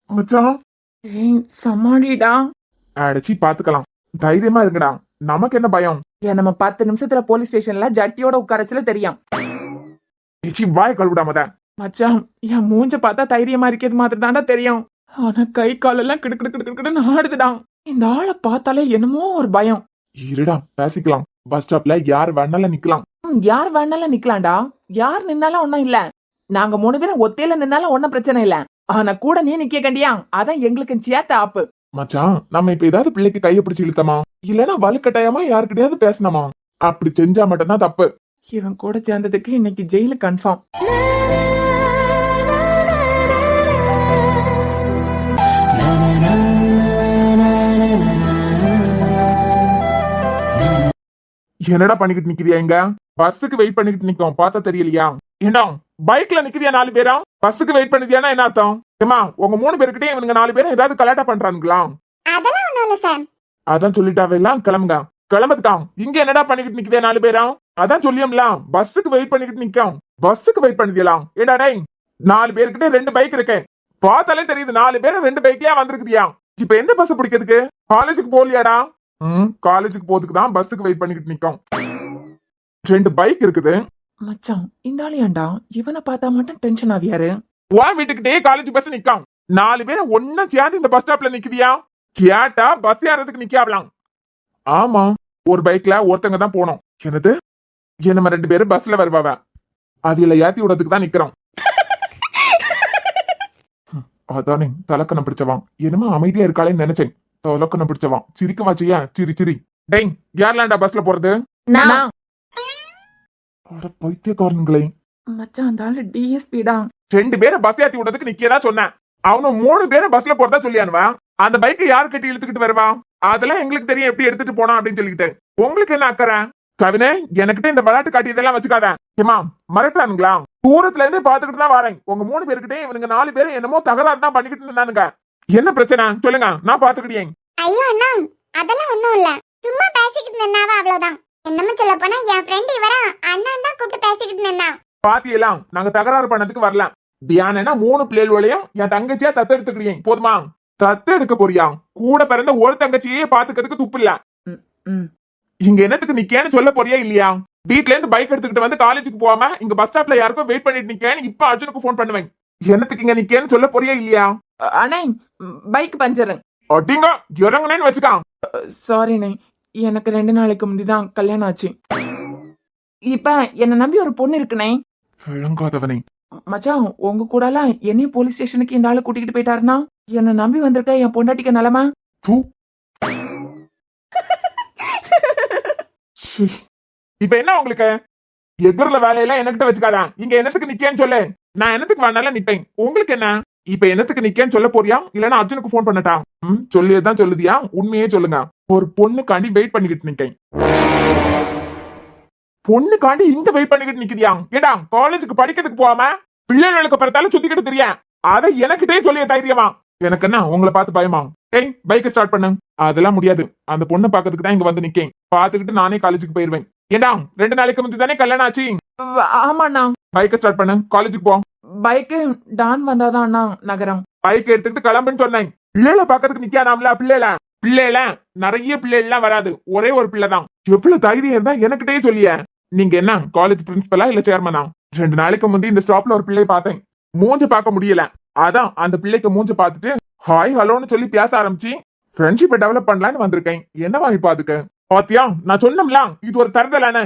மச்சான் ஏய் சமாளிடா. அடைச்சி பாத்துக்கலாம். தைரியமா இருக்குடா. நமக்கு என்ன பயம்? ஏன் நம்ம 10 நிமிஷத்துல போலீஸ் ஸ்டேஷன்ல ஜட்டியோட உட்காரச்சுல தெரியும். இச்சி வாய் கழுவிடாமத. மச்சான், என் மூஞ்ச பார்த்தா தைரியமா இருக்கிறது மாதிரி தாண்டா தெரியும். ஆனா கை காலெல்லாம் கிடுக்கிடுன்னு ஆடுதுடா. இந்த ஆளை பார்த்தாலே என்னமோ ஒரு பயம். இருடா பேசிக்கலாம். பஸ் ஸ்டாப்ல யார் வேணாலும் நிக்கலாம். யார் வேணாலும் நிக்கலாம்டா. யார் நின்னாலும் ஒண்ணும் இல்ல. நாங்க 3 பேரும் ஒத்தையில நின்னாலும் ஒன்னும் பிரச்சனை இல்ல. ஆனா கூட நீ நிக்க கண்டியா, அதான் எங்களுக்கு சேத்த ஆப்பு. மச்சான், நம்ம இப்ப ஏதாவது பிள்ளைக்கு கைய பிடிச்சு இழுத்தமா, இல்லன்னா வலுக்கட்டாயமா யாருக்கிட்டயாவது பேசணுமா? அப்படி செஞ்சா மட்டும்தான் தப்பு. இவன் கூட சேர்ந்ததுக்கு இன்னைக்கு ஜெயிலு கன்ஃபார்ம். என்னடா பண்ணிக்கிட்டு நிக்கிறியா? இங்க பஸ்ஸுக்கு வெயிட் பண்ணிக்கிட்டு நிக்கோம். பார்த்தா தெரியலையா? ஏண்டா பைக்ல நிக்கிறியா 4 பேரா? பஸ்ஸுக்கு வெயிட் பண்ணிதியானா என்ன அர்த்தம்? ஏமா உங்க 3 பேருக்கிட்டே இவனுங்க 4 பேரும் ஏதாவது கலாட்டா பண்றானுங்களா? அதெல்லாம் ஒண்ணும் இல்ல சார். அதான் சொல்லிட்டாவெல்லாம் கிளம்புங்க. கிளம்பதுக்காம். இங்க என்னடா பண்ணிக்கிட்டு நிக்கிறியா 4 பேரா? அதான் சொல்லியம்ல, பஸ்ஸுக்கு வெயிட் பண்ணிக்கிட்டு நிக்கோம். பஸ்ஸுக்கு வெயிட் பண்ணிதியலாம். ஏடா டேய், 4 பேருக்கிட்டே 2 பைக் இருக்கு. பார்த்தாலே தெரியுது 4 பேரும் 2 பைக்கே வந்திருக்குதியா. இப்ப எந்த பஸ் பிடிக்கிறதுக்கு? காலேஜுக்கு போலியாடா? காலேஜுக்கு போறதுக்கு தான் பஸ்ஸுக்கு வெயிட் பண்ணிக்கிட்டு நிக்கோம். 2 பைக் இருக்குது. மச்சான், இந்த ஆளியாண்டா இவனை பார்த்தா மட்டும் டென்ஷன் ஆவியாரு. உன் வீட்டுக்கிட்டே காலேஜ் பஸ் நிக்காம். 4 பேரும் ஒன்னா சேர்ந்து இந்த பஸ் ஸ்டாப்ல நிக்குதியா? கேட்டா பஸ் ஏறதுக்கு நிக்காவலாம். ஆமா, ஒரு பைக்ல ஒருத்தங்க தான் போனோம். என்னது? நம்ம 2 பேரும் பஸ்ல வருவாவ. அவியல ஏத்தி விடறதுக்கு தான் நிக்கிறோம். அதானே தலக்கணம் பிடிச்சவான். என்னமோ அமைதியா இருக்காளேன்னு நினைச்சேன். தலக்கணம் பிடிச்சவான். சிரிக்க வாச்சியா? சிரி. டேய், யார்லாண்டா பஸ்ல போறது? நான். அட பைத்தியக்காரனுங்களே. மச்சான், அந்த ஆளு டிஎஸ்பிடா. 2 பேரை பஸ் ஏத்தி விடுறதுக்கு நிக்கதா சொன்னேன். அவனும் 3 பேரை பஸ்ல போறதா சொல்லியானுவா. அந்த பைக்கை யாரு கட்டி இழுத்துக்கிட்டு வருவா? அதெல்லாம் எங்களுக்கு தெரியும் எப்படி எடுத்துட்டு போனா அப்படின்னு சொல்லிக்கிட்டு. உங்களுக்கு என்ன அக்கறை? கவினே, எனக்கிட்ட இந்த விளையாட்டு காட்டி இதெல்லாம் வச்சுக்காத. ஏமா மறக்கிறானுங்களா? தூரத்துல இருந்து பாத்துக்கிட்டு தான் வரேன். உங்க 3 பேருக்கிட்டே இவனுங்க 4 பேரும் என்னமோ தகராறு தான் பண்ணிக்கிட்டு இருந்தானுங்க. என்ன பிரச்சனை சொல்லுங்க, நான் பாத்துக்கிட்டேன். ஐயோ அண்ணா, அதெல்லாம் ஒண்ணும் இல்ல. சும்மா பேசிக்கிட்டு நின்னாவா, அவ்வளவுதான். என்னமோ சொல்ல போனா என் ஃப்ரெண்ட் இவரா அண்ணன் தான் கூப்பிட்டு பேசிக்கிட்டு நின்னா. பாத்தியெல்லாம் நாங்க தகராறு பண்ணதுக்கு வரல. தியானா 3 பிள்ளைகளையும் என் தங்கச்சியா தத்தெடுத்துக்கிட்டேன். போதுமா? தத்தெடுக்க போறியா? கூட பிறந்த ஒரு தங்கச்சியே பாத்துக்கிறதுக்கு துப்பு இல்ல. இங்க என்னத்துக்கு நிக்கேன்னு சொல்ல போறியா இல்லையா? வீட்ல இருந்து பைக் எடுத்துக்கிட்டு வந்து காலேஜுக்கு போகாம இங்க பஸ் ஸ்டாப்ல யாருக்கும் வெயிட் பண்ணிட்டு நிக்கேன்னு இப்ப அர்ஜுனுக்கு போன் பண்ணுவேன். என்னத்துக்கு இங்க நிக்கேன்னு சொல்ல போறியா இல்லையா? அண்ணே, பைக் பஞ்சர். அடிங்க இறங்குனேன்னு வச்சுக்கான். சாரிண்ணே, எனக்கு 2 நாளைக்கு முந்திதான் கல்யாணம் ஆச்சு. இப்ப என்ன நம்பி ஒரு பொண்ணு இருக்குனே. விளங்காதவனே. மச்சான், உங்க கூடலாம் என்னையும் போலீஸ் ஸ்டேஷனுக்கு இந்த ஆளு கூட்டிகிட்டு போயிட்டாருன்னா என்ன நம்பி வந்திருக்க என் பொண்டாட்டிக்கு நிலைமை. இப்ப என்ன உங்களுக்கு? எதிரில வேலையெல்லாம் என்கிட்ட வச்சுக்காதா. இங்க என்னத்துக்கு நிக்கேன்னு சொல்லு. நான் என்னத்துக்கு வேணாலும் நிப்பேன். உங்களுக்கு என்ன? இப்ப என்னத்துக்கு நிக்கேன்னு சொல்ல போறியா இல்லன்னா அர்ஜுனுக்கு போன் பண்ணட்டா? சொல்லியதான் சொல்லுதியா? உண்மையே சொல்லுங்க. ஒரு பொண்ணுக்காண்டி வெயிட் பண்ணிக்கிட்டு நிக்கேன். பொண்ணுக்காண்டி இங்க வெயிட் பண்ணிக்கிட்டு நிக்குதியா? ஏடா காலேஜுக்கு படிக்கிறதுக்கு போகாம பிள்ளைகளுக்கு பிறத்தாலும் சுத்திக்கிட்டு தெரியா? அதை எனக்கிட்டே சொல்லிய தைரியமா? எனக்கு என்ன உங்களை பார்த்து பயமா? ஏய், பைக்கை ஸ்டார்ட் பண்ணு. அதெல்லாம் முடியாது. அந்த பொண்ணை பாக்கிறதுக்கு தான் இங்க வந்து நிக்கேன். பாத்துக்கிட்டு நானே காலேஜுக்கு போயிருவேன். ஏண்டா 2 நாளைக்கு முந்தி தானே கல்யாணம் ஆச்சு. ஆமாண்ணா. பைக்கை ஸ்டார்ட் பண்ணு, காலேஜுக்கு போ. பைக்கு டான் வந்தாதான் அண்ணா நகரம். பைக் எடுத்துக்கிட்டு கிளம்புன்னு சொன்னேன். பிள்ளைல பாக்கிறதுக்கு நிக்காதாம்ல. பிள்ளைல நிறைய பிள்ளைலாம் வராது. ஒரே ஒரு பிள்ளை தான். எவ்வளவு தைரியம் இருந்தா எனக்கிட்டே சொல்லிய. நீங்க என்ன காலேஜ் பிரின்சிபலா இல்ல சேர்மனா? 2 நாளைக்கு முந்தி இந்த ஸ்டாப்ல ஒரு பிள்ளைய பார்த்தேன். மூஞ்ச பார்க்க முடியல. அதான் அந்த பிள்ளைக்கு மூஞ்ச பார்த்துட்டு ஹாய் ஹலோன்னு சொல்லி பேச ஆரம்பிச்சு ஃப்ரெண்ட்ஷிப்பை டெவலப் பண்ணலான்னு வந்திருக்கேன். என்னவா இப்ப அதுக்கு? பாத்தியா, நான் சொன்னோம்ல இது ஒரு தருதலானே.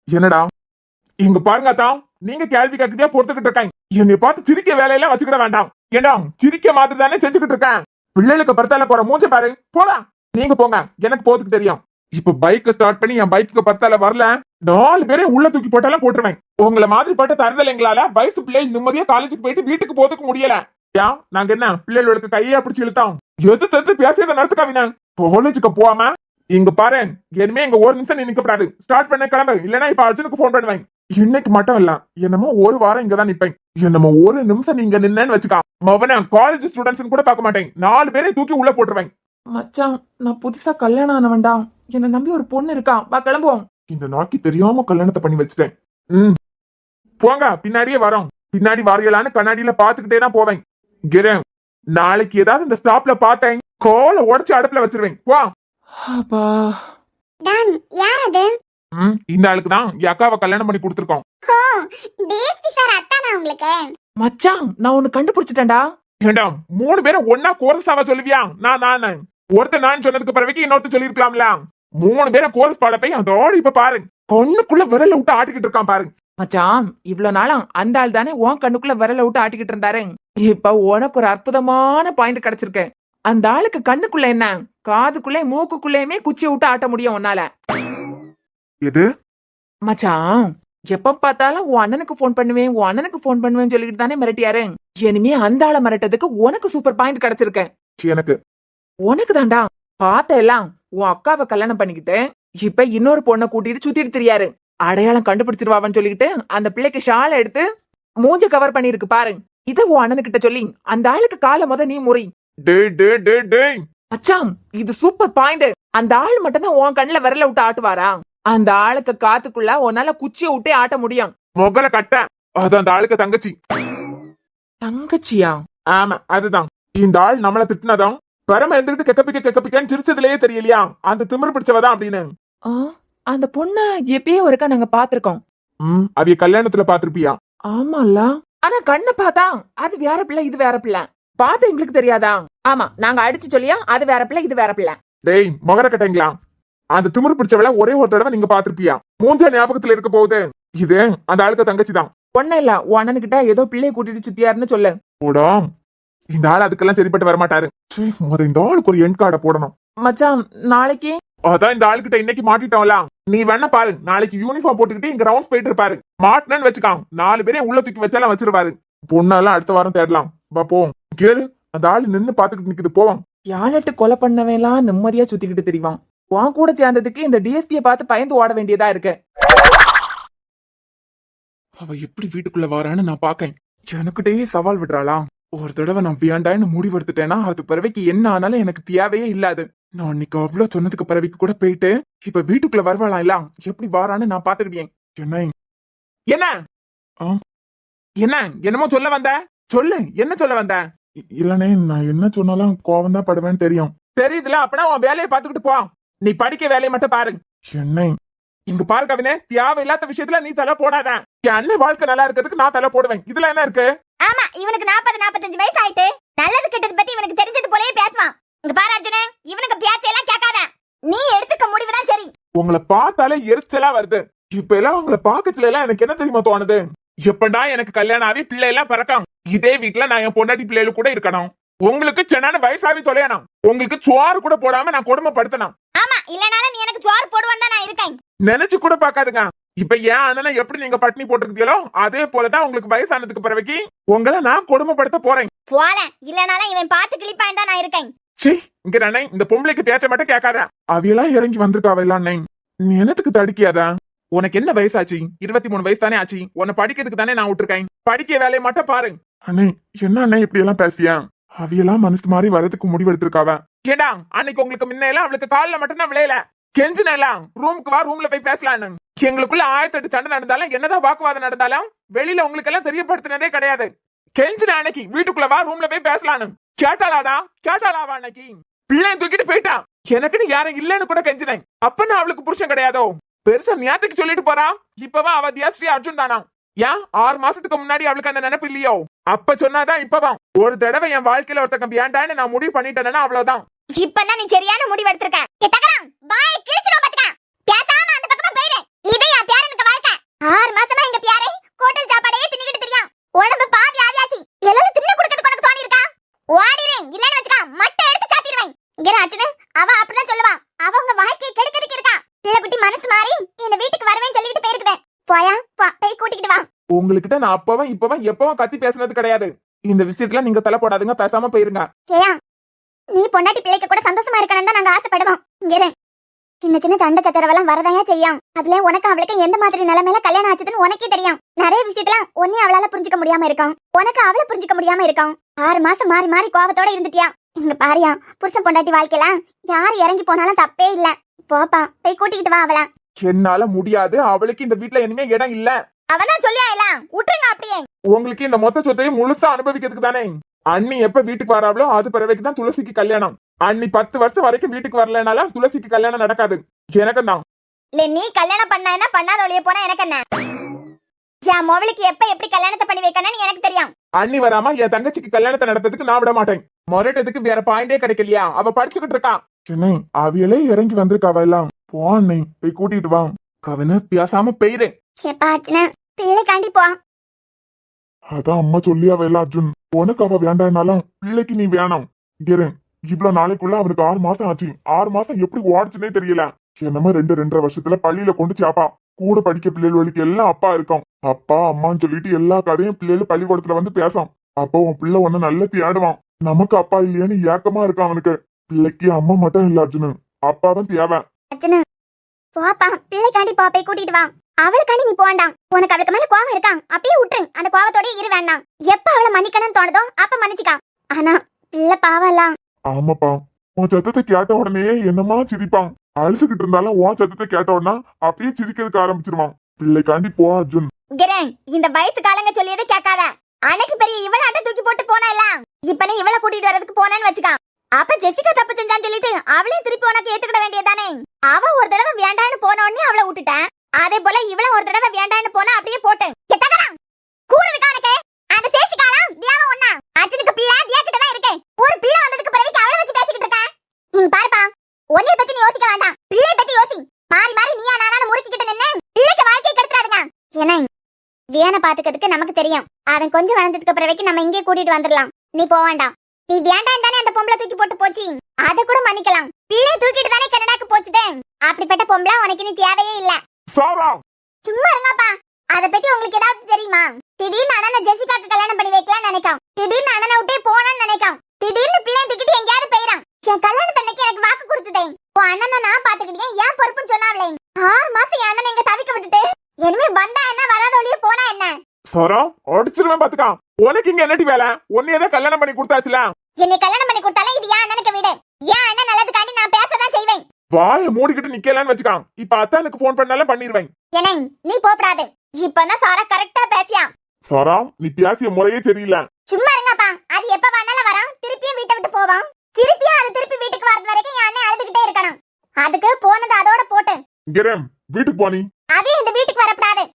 என்னடா இங்க பாருங்க தான், நீங்க கேள்வி கேட்கதே பொறுத்துக்கிட்டு இருக்கேன். என்னை பார்த்து சிரிக்க வேலையெல்லாம் வச்சுக்கிட வேண்டாம். ஏண்டா சிரிக்க மாதிரி தானே செஞ்சுக்கிட்டு இருக்கேன். பிள்ளைகளுக்கு பர்த்தால போற மூஞ்ச பாரு. போடா, நீங்க போங்க, எனக்கு போறதுக்கு தெரியும். இப்ப பைக் ஸ்டார்ட் பண்ணி என் பைக்கு பர்த்தால வரல, 4 பேரையும் உள்ள தூக்கி போட்டாலும் போட்டுருவேன். உங்களை மாதிரி பட்ட தருதல் எங்களால வயசு பிள்ளைகள் நிம்மதியா காலேஜுக்கு போயிட்டு வீட்டுக்கு போறதுக்கு முடியல. ஏன் நாங்க என்ன பிள்ளைகளுக்கு கையா பிடிச்சி இழுத்தோம்? எது பேசியதை நடத்துக்காவினா? காலேஜுக்கு போகாம இங்க பாரு, இனிமே இங்க 1 நிமிஷம் நீ நிக்கப்படாது. ஸ்டார்ட் பண்ண கிளம்பு, இல்லன்னா இப்ப அர்ஜுனுக்கு போன் பண்ணுவேன். இன்னைக்கு மட்டும் இல்ல, என்னமோ ஒரு வாரம் இங்கதான் நிப்பேன். என்னமோ ஒரு நிமிஷம் நீங்க நின்னேன்னு வச்சுக்கா, மவன காலேஜ் ஸ்டூடெண்ட்ஸ் கூட பார்க்க மாட்டேன். 4 பேரை தூக்கி உள்ள போட்டுருவேன். மச்சான், நான் புதுசா கல்யாணம் ஆனவன்டா. என்ன நம்பி ஒரு பொண்ணு இருக்கா. வா கிளம்புவோம். இந்த நாக்கி தெரியாம கல்யாணத்தை பண்ணி வச்சுட்டேன். போங்க, பின்னாடியே வரோம். பின்னாடி வாரியலான்னு கண்ணாடியில பாத்துக்கிட்டே தான் போவேன். கிரேன், நாளைக்கு ஏதாவது இந்த ஸ்டாப்ல பார்த்தேன், கோலை உடைச்சு அடுப்புல வச்சிருவேன். வா. அப்பா. டான், யார் அது? இந்த ஆளுக்கு தான் என் அக்காவை கல்யாணம் பண்ணி கொடுத்துருக்கோம். ஓ, டிஎஸ்பி சார் அத்தானா உங்களுக்கு? மச்சான், நான் ஒன்னு கண்டுபிடிச்சிட்டேன்டா. ஏண்டா 3 பேரும் ஒன்னா கோரஸாவா சொல்லுவியா? நான் ஒருத்தர் நான் சொன்னதுக்கு பிறகு இன்னொருத்தர் சொல்லிருக்கலாம்ல. 3 பேரை கோரஸ் பாட போய் அதோட இப்ப பாரு, கண்ணுக்குள்ள விரல விட்டு ஆட்டிக்கிட்டு இருக்கான் பாரு. மச்சான், இவ்வளவு நாளா அந்த ஆள் தானே உன் கண்ணுக்குள்ள விரல விட்டு ஆட்டிக்கிட்டு இருந்தாரு. இப்ப உனக்கு ஒரு அற்புதமான பாயிண்ட் கிடைச்சிருக்கு. அந்த ஆளுக்கு கண்ணுக்குள்ள என்ன, காதுக்குள்ளே மூக்குக்குள்ளேயுமே குச்சியை விட்டு ஆட்ட முடியும் உன்னால. எது மச்சான், எப்ப பார்த்தாலும் உன் அண்ணனுக்கு போன் பண்ணுவேன், உன் அண்ணனுக்கு போன் பண்ணுவேன்னு சொல்லிட்டு தானே மிரட்டியாரு. இனிமே அந்த ஆளை மிரட்டதுக்கு உனக்கு சூப்பர் பாயிண்ட் கிடைச்சிருக்கு. எனக்கு உனக்கு தாண்டா. பார்த்த எல்லாம் உன் அக்காவை கல்யாணம் பண்ணிக்கிட்டு இப்ப இன்னொரு பொண்ணை கூட்டிட்டு சுத்திட்டு தெரியாரு. அடையாளம் கண்டுபிடிச்சிருவான்னு சொல்லிக்கிட்டு அந்த பிள்ளைக்கு ஷாலை எடுத்து மூஞ்ச கவர் பண்ணிருக்கு பாரு. இத உன் அண்ணனுக்கிட்ட சொல்லி அந்த ஆளுக்கு காலை நீ முறி. மச்சான், இது சூப்பர் பாயிண்ட். அந்த ஆள் மட்டும் தான் உன் கண்ணுல விரல விட்டு ஆட்டுவாரா? அந்த ஆளுக்கு காத்துக்குள்ள உன்னால குச்சியை விட்டே ஆட்ட முடியும். மொகல கட்ட, அது அந்த ஆளுக்கு தங்கச்சி. தங்கச்சியா? ஆமா, அதுதான். இந்த ஆள் நம்மள திட்டினதான் பரம எழுந்துட்டு கெக்கப்பிக்கன்னு சிரிச்சதுலயே தெரியலையா அந்த திமிரு பிடிச்சவதான் அப்படின்னு. அந்த பொண்ண எப்பயோ ஒருக்கா நாங்க பாத்திருக்கோம். அவிய கல்யாணத்துல பாத்திருப்பியா? ஆமால. ஆனா கண்ணை பார்த்தா அது வேற பிள்ளை, இது வேற பிள்ளை. பார்த்து எங்களுக்கு தெரியாதா? ஆமா, நாங்க அடிச்சு சொல்லியா அது வேற பிள்ளை, இது வேற பிள்ளை. டேய் மொகர கட்டங்களா, அந்த திமிரு பிடிச்சவள ஒரே ஒரு தடவை நீங்க பாத்திருப்பியா? மூஞ்ச ஞாபகத்துல இருக்க போகுது. இது அந்த ஆளுக்கு தங்கச்சி தான். பொண்ணு இல்ல, உன் அண்ணன்கிட்ட ஏதோ பிள்ளைய கூட்டிட்டு சுத்தியாருன்னு சொல்லு. போடா, இந்த ஆள் அதுக்கெல்லாம் சரிப்பட்டு வரமாட்டாரு. இந்த ஆளுக்கு ஒரு எண்ட் கார்டை போடணும். மச்சான், நாளைக்கு அதான் இந்த ஆளுகிட்ட இன்னைக்கு மாட்டிட்டோம்ல. நீ வேணா பாரு, நாளைக்கு யூனிஃபார்ம் போட்டுக்கிட்டு இங்க ரவுண்ட்ஸ் போயிட்டு இருப்பாரு. மாட்டினு வச்சுக்கான், 4 பேரையும் உள்ள தூக்கி வச்சாலும் வச்சிருவாரு. பொண்ணெல்லாம் அடுத்த வாரம் தேடலாம். வா போவோம். கேளு, அந்த ஆளு நின்னு பாத்துக்கிட்டு நிக்குது, போவான். யாழட்டு கொலை பண்ணவெல்லாம் நிம்மதியா சுத்திக்கிட்டு தெரிவான். உன் கூட சேர்ந்ததுக்கு இந்த டிஎஸ்பியை பார்த்து பயந்து ஓட வேண்டியதா இருக்கு. அவ எப்படி வீட்டுக்குள்ள வாரான்னு நான் பாக்கேன். எனக்கிட்டயே சவால் விடுறாளா? ஒரு தடவை நான் வேண்டான்னு முடிவெடுத்துட்டேன்னா அது பிறவைக்கு என்ன ஆனாலும் எனக்கு தேவையே இல்லாது. நான் அன்னைக்கு அவ்வளவு சொன்னதுக்கு பிறவைக்கு கூட போயிட்டு இப்ப வீட்டுக்குள்ள வருவாளாம் இல்ல, எப்படி வாரான்னு நான் பாத்துக்கிட்டேன். என்ன என்ன என்னமோ சொல்ல வந்த? சொல்லு, என்ன சொல்ல வந்த? இல்லனே, நான் என்ன சொன்னாலும் கோவம் தான் படுவேன்னு தெரியும். தெரியுதுல, அப்பனா உன் வேலையை பாத்துக்கிட்டு போ. நீ படிக்க வேலையை மட்டும் பாரு. என்ன இங்க பாரு கவினே, தேவையில்லாத விஷயத்துல நீ தலை போடாத. என் அண்ணன் வாழ்க்கை நல்லா இருக்கிறதுக்கு நான் தலை போடுவேன். இதுல என்ன இருக்கு? ஆமா, இவனுக்கு 40-45 வயசு ஆயிட்டு நல்லது கெட்டது பத்தி இவனுக்கு தெரிஞ்சது போலயே பேசுவான். இங்க பாரு அர்ஜுனே, இவனுக்கு பேச்செல்லாம் கேட்காத. நீ எடுத்துக்க முடிவுதான் சரி. உங்களை பார்த்தாலே எரிச்சலா வருது. இப்ப எல்லாம் உங்களை பாக்கச்சுல எல்லாம் எனக்கு என்ன தெரியுமா தோணுது? எப்படா எனக்கு கல்யாணம் ஆகி பிள்ளை எல்லாம் பிறக்கும், இதே வீட்டுல நான் என் பொண்டாட்டி பிள்ளைகள் கூட இருக்கணும். உங்களுக்கு சென்னான வயசாவி தொலையணும். உங்களுக்கு சோறு கூட போடாம நான் கொடுமைப்படுத்தணும். ஆமா, இல்லனாலும் நீ எனக்கு சோறு போடுவான் தான் நான் இருக்கேன். நினைச்சு கூட பாக்காதுங்க. இப்ப ஏன் அண்ணனை எப்படி நீங்க பட்டினி போட்டுருக்கீங்களோ அதே போலதான் உங்களுக்கு வயசானதுக்கு பிறகு உங்களை நான் கொடுமைப்படுத்த போறேன். போல, இல்லனாலும் இவன் பார்த்து கிளிப்பான் தான் நான் இருக்கேன். இங்க அண்ணே, இந்த பொம்பளைக்கு பேச்ச மட்டும் கேட்காத. அவையெல்லாம் இறங்கி வந்திருக்காவ இல்ல அண்ணே, நீ என்னத்துக்கு தடுக்கியாதா? உனக்கு என்ன வயசாச்சு? 23 வயசு தானே ஆச்சு. உன்னை படிக்கிறதுக்கு தானே நான் விட்டுருக்கேன். படிக்க வேலையை மட்டும் பாரு. அண்ணே, என்ன அண்ணே இப்படி எல்லாம் பேசியா? அவையெல்லாம் மனசு மாதிரி வரதுக்கு முடிவெடுத்திருக்காவ. கேடா, அன்னைக்கு உங்களுக்கு முன்ன எல்லாம் அவளுக்கு காலில் மட்டும் தான் விளையல. கெஞ்சினலாம், ரூமுக்கு வா, ரூம்ல போய் பேசலான்னு. எங்களுக்குள்ள 1008 சண்டை நடந்தாலும், என்னதான் வாக்குவாதம் நடந்தாலும் வெளியில உங்களுக்கு எல்லாம் தெரியப்படுத்தினதே கிடையாது. கெஞ்சின அன்னைக்கு வீட்டுக்குள்ள வா, ரூம்ல போய் பேசலான்னு. கேட்டாளாவா அன்னைக்கு? பிள்ளைய தூக்கிட்டு போயிட்டான். எனக்குன்னு யாரும் இல்லன்னு கூட கெஞ்சினேன். அப்ப நான் அவளுக்கு புருஷன் கிடையாதோ? பெருசா ஞாத்துக்கு சொல்லிட்டு போறான். இப்பவா அவ தியாஸ்ரீ அர்ஜுன் தானா? ஏன் 6 மாசத்துக்கு முன்னாடி அவளுக்கு அந்த நினைப்பு இல்லையோ? அப்ப சொன்னாதான் இப்பதான். ஒரு தடவை என் வாழ்க்கையில ஒருத்தங்க வேண்டான்னு நான் முடிவு பண்ணிட்டேன்னா அவ்வளவுதான். இப்பதான் நீ சரியான முடிவு எடுத்திருக்க. பாய் கிழிச்சிரும் பாத்துக்க. பேசாம அந்த பக்கமா போயிடு. இது என் பேரனுக்கு வாழ்க்கை. 6 மாசமா எங்க பேரை ஹோட்டல் சாப்பாடையே தின்னுக்கிட்டு தெரியும். உடம்பு பாதி ஆவியாச்சு. எல்லாரும் தின்னு குடுக்கிறதுக்கு உனக்கு தோணி இருக்கா? ஓடிறேன், இல்லன்னு வச்சுக்க மட்டை எடுத்து சாத்திடுவேன். இங்க அர்ஜுன், அவ அப்படிதான் சொல்லுவா. அவ உங்க வாழ்க்கையை கெடுக்கிறதுக்கு இருக்கா. பிள்ளை குட்டி மனசு மாறி இந்த வீட்டுக்கு வரவேன்னு சொல்லிட்டு போயிருக்குது. போயா, போய் கூட்டிக்கிட்டு வா. உங்ககிட்ட நான் அப்பவும் இப்பவும் எப்பவும் கத்தி பேசுனது கிடையாது. இந்த விஷயத்துல நீங்க தலை போடாதுங்க, பேசாம போயிருங்க. நீ பொண்டாட்டி பிள்ளைக்கு கூட சந்தோஷமா இருக்கணும் தான் நாங்க ஆசைப்படுவோம். இங்க சின்ன சின்ன சண்டை சச்சரவெல்லாம் வரதாயா செய்யும். அதுல உனக்கு அவளுக்கு எந்த மாதிரி நிலைமையில கல்யாணம் ஆச்சுன்னு உனக்கே தெரியும். நிறைய விஷயத்துல ஒன்னே அவளால புரிஞ்சுக்க முடியாம இருக்கும், உனக்கு அவளை புரிஞ்சுக்க முடியாம இருக்கும். 6 மாசம் மாறி மாறி கோபத்தோட இருந்துட்டியா. இங்க பாரியா, புருஷன் பொண்டாட்டி வாழ்க்கையில யாரு இறங்கி போனாலும் தப்பே இல்ல. போப்பா, போய் கூட்டிக்கிட்டு வா அவள. என்னால முடியாது, அவளுக்கு இந்த வீட்ல இனிமே இடம் இல்ல. அவதான் சொல்லியா இல்ல, விட்டுருங்க அப்படியே. உங்களுக்கு இந்த மொத்த சொத்தையும் முழுசா அனுபவிக்கிறதுக்கு தானே. அண்ணி எப்ப வீட்டுக்கு வராவளோ அது பிறவைக்கு தான் துளசிக்கு கல்யாணம். அண்ணி 10 வருஷம் வரைக்கும் வீட்டுக்கு வரலனாலும் துளசிக்கு கல்யாணம் நடக்காது. எனக்கு தான். இல்ல நீ கல்யாணம் பண்ண என்ன, பண்ணாத ஒளிய போனா எனக்கு என்ன. என் மொபைலுக்கு எப்ப எப்படி கல்யாணத்தை பண்ணி வைக்கணும்னு எனக்கு தெரியும். அண்ணி வராம என் தங்கச்சிக்கு கல்யாணத்தை நடத்துறதுக்கு நான் விட மாட்டேன். முறைட்டதுக்கு வேற பாயிண்டே கிடைக்கலையா, அவ படிச்சுக்கிட்டு இருக்கா. என்ன அவியலே இறங்கி வந்திருக்காவ எல்லாம். போனே போய் கூட்டிட்டு வா. கவன பேசாம பெய்றேன். பிள்ளைக்காண்டி போ. அதான் அம்மா சொல்லி அவ எல்லாம் அர்ஜுன், உனக்கு அவ வேண்டாம்னாலும் பிள்ளைக்கு நீ வேணாம். இவ்வளவு நாளைக்குள்ள அவனுக்கு 6 மாசம் ஆச்சு. 6 மாசம் எப்படி ஓடுச்சுன்னே தெரியல. என்னமோ 2-2.5 வருஷத்துல பள்ளியில கொண்டு சாப்பா. கூட படிக்க பிள்ளைகளுக்கு எல்லாம் அப்பா இருக்கும். அப்பா அம்மான்னு சொல்லிட்டு எல்லா கதையும் பிள்ளைகள் பள்ளிக்கூடத்துல வந்து பேசும். அப்போ உன் பிள்ளை ஒண்ணு நல்ல தேடுவான். நமக்கு அப்பா இல்லையான்னு ஏக்கமா இருக்கும் அவனுக்கு. பிள்ளைக்கு அம்மா மட்டும் இல்ல அர்ஜுனு, அப்பாவும் தேவை. அர்ஜுனு போப்பா, பிள்ளைக்காண்டி போ, போய் கூட்டிட்டு வா. அவளுக்காண்டி நீ போண்டாம். உனக்கு அவளுக்கு மேல கோவம் இருக்கான், அப்படியே விட்டுரு. அந்த கோவத்தோட இரு வேண்டாம். எப்ப அவளை மன்னிக்கணும்னு தோணுதோ அப்ப மன்னிச்சுக்கா. ஆனா பிள்ளை பாவலாம். ஆமாப்பா, உன் சத்தத்தை கேட்ட உடனே என்னமா சிரிப்பான். அழுதுகிட்டு இருந்தாலும் உன் சத்தத்தை கேட்ட உடனே அப்படியே சிரிக்கிறதுக்கு ஆரம்பிச்சிருவான். பிள்ளைக்காண்டி போ அர்ஜுன். இந்த வயசு காலங்க சொல்லியதை கேட்காத. அன்னைக்கு பெரிய இவளாட்ட தூக்கி போட்டு போனா இல்ல, இப்ப நீ இவளை கூட்டிட்டு வரதுக்கு போனேன்னு வச்சுக்கா. அப்ப ஜெசிகா தப்பு செஞ்சான்னு சொல்லிட்டு அவளையும் திருப்பி உனக்கு ஏத்துக்கிட வேண்டியதானே. அவ ஒரு தடவை வேண்டான்னு போன உடனே அவளை விட்டுட்டேன். அதே போல இவளும் ஒரு தடவை வேண்டான்னு போனா அப்படியே போட்டு கூட இருக்கா உனக்கு. அந்த சேசிகாலாம் தியாவ ஒண்ணா. அர்ஜுனுக்கு பிள்ளை தியா கிட்ட தான் இருக்கு. ஒரு பிள்ளை வந்ததுக்கு பிறகு அவளை வச்சு பேசிக்கிட்டு இருக்க. இங்க பாருப்பா, உன்னை பத்தி நீ யோசிக்க வேண்டாம், பிள்ளை பத்தி யோசி. மாறி மாறி நீயா நானானு முறுக்கிக்கிட்டு நின்னு பிள்ளைக்கு வாழ்க்கை கெடுத்துறாதுங்க. ஏன்னா வியானை பாத்துக்கிறதுக்கு நமக்கு தெரியும். அவன் கொஞ்சம் வளர்ந்ததுக்கு பிறகு நம்ம இங்கே கூட்டிட்டு வந்துடலாம். நீ போக வேண்டாம். நீ வேண்டாம் தானே அந்த பொம்பளை தூக்கி போட்டு போச்சு, அதை கூட மன்னிக்கலாம். பிள்ளை தூக்கிட்டு தானே கனடாக்கு போச்சுதே. அப்படிப்பட்ட பொம்பளை உனக்கு நீ தேவையே இல்ல. சும்மா இருங்கப்பா. அத பத்தி உங்களுக்கு ஏதாவது தெரியுமா? திடீர்னு அண்ணனை ஜெசிகாக்கு கல்யாணம் பண்ணி வைக்கலாம்னு நினைக்கான். திடீர்னு அண்ணனை விட்டே போனான்னு நினைக்கான். திடீர்னு பிள்ளை தூக்கிட்டு எங்கேயாவது போயிடான். என் கல்யாணத்தன்னைக்கு எனக்கு வாக்கு கொடுத்ததே, உன் அண்ணனை நான் பாத்துக்கிட்டேன், ஏன் பொறுப்புன்னு சொன்னாவளே. 6 மாசம் என் அண்ணனை இங்க தவிக்க விட்டுட்டு இனிமே வந்தா என்ன, வராத ஒளியே போனா என்ன. சரம் அடிச்சிருவேன் பாத்துக்கா. உனக்கு இங்க என்னடி வேலை? உன்னையதான் கல்யாணம் பண்ணி கொடுத்தாச்சுல. என்னை கல்யாணம் பண்ணி கொடுத்தாலே இது ஏன் அண்ணனுக்கு வீடு. ஏன் அண்ணன் நல்லதுக்காண்டி நான் பேசதான் செய்வேன். வாய மூடிக்கிட்டு நிக்கலான்னு வச்சுக்கான். இப்ப அத்தானுக்கு போன் பண்ணாலும் பண்ணிடுவேன். என்ன நீ போப்படாது. இப்பதான் சாரா கரெக்டா பேசியா. சரா, நீ பேசிய முறையே சரியில்லை. சும்மா இருங்கப்பா. அது எப்ப வேணாலும் வரான், திருப்பியும் வீட்டை விட்டு போவான். திருப்பியும் அது திருப்பி வீட்டுக்கு வரது வரைக்கும் என் அண்ணன் அழுதுகிட்டே இருக்கணும். அதுக்கு போனது அதோட போட்டு கிரம் வீட்டுக்கு போனி. அதே இந்த வீட்டுக்கு வரப்படாது.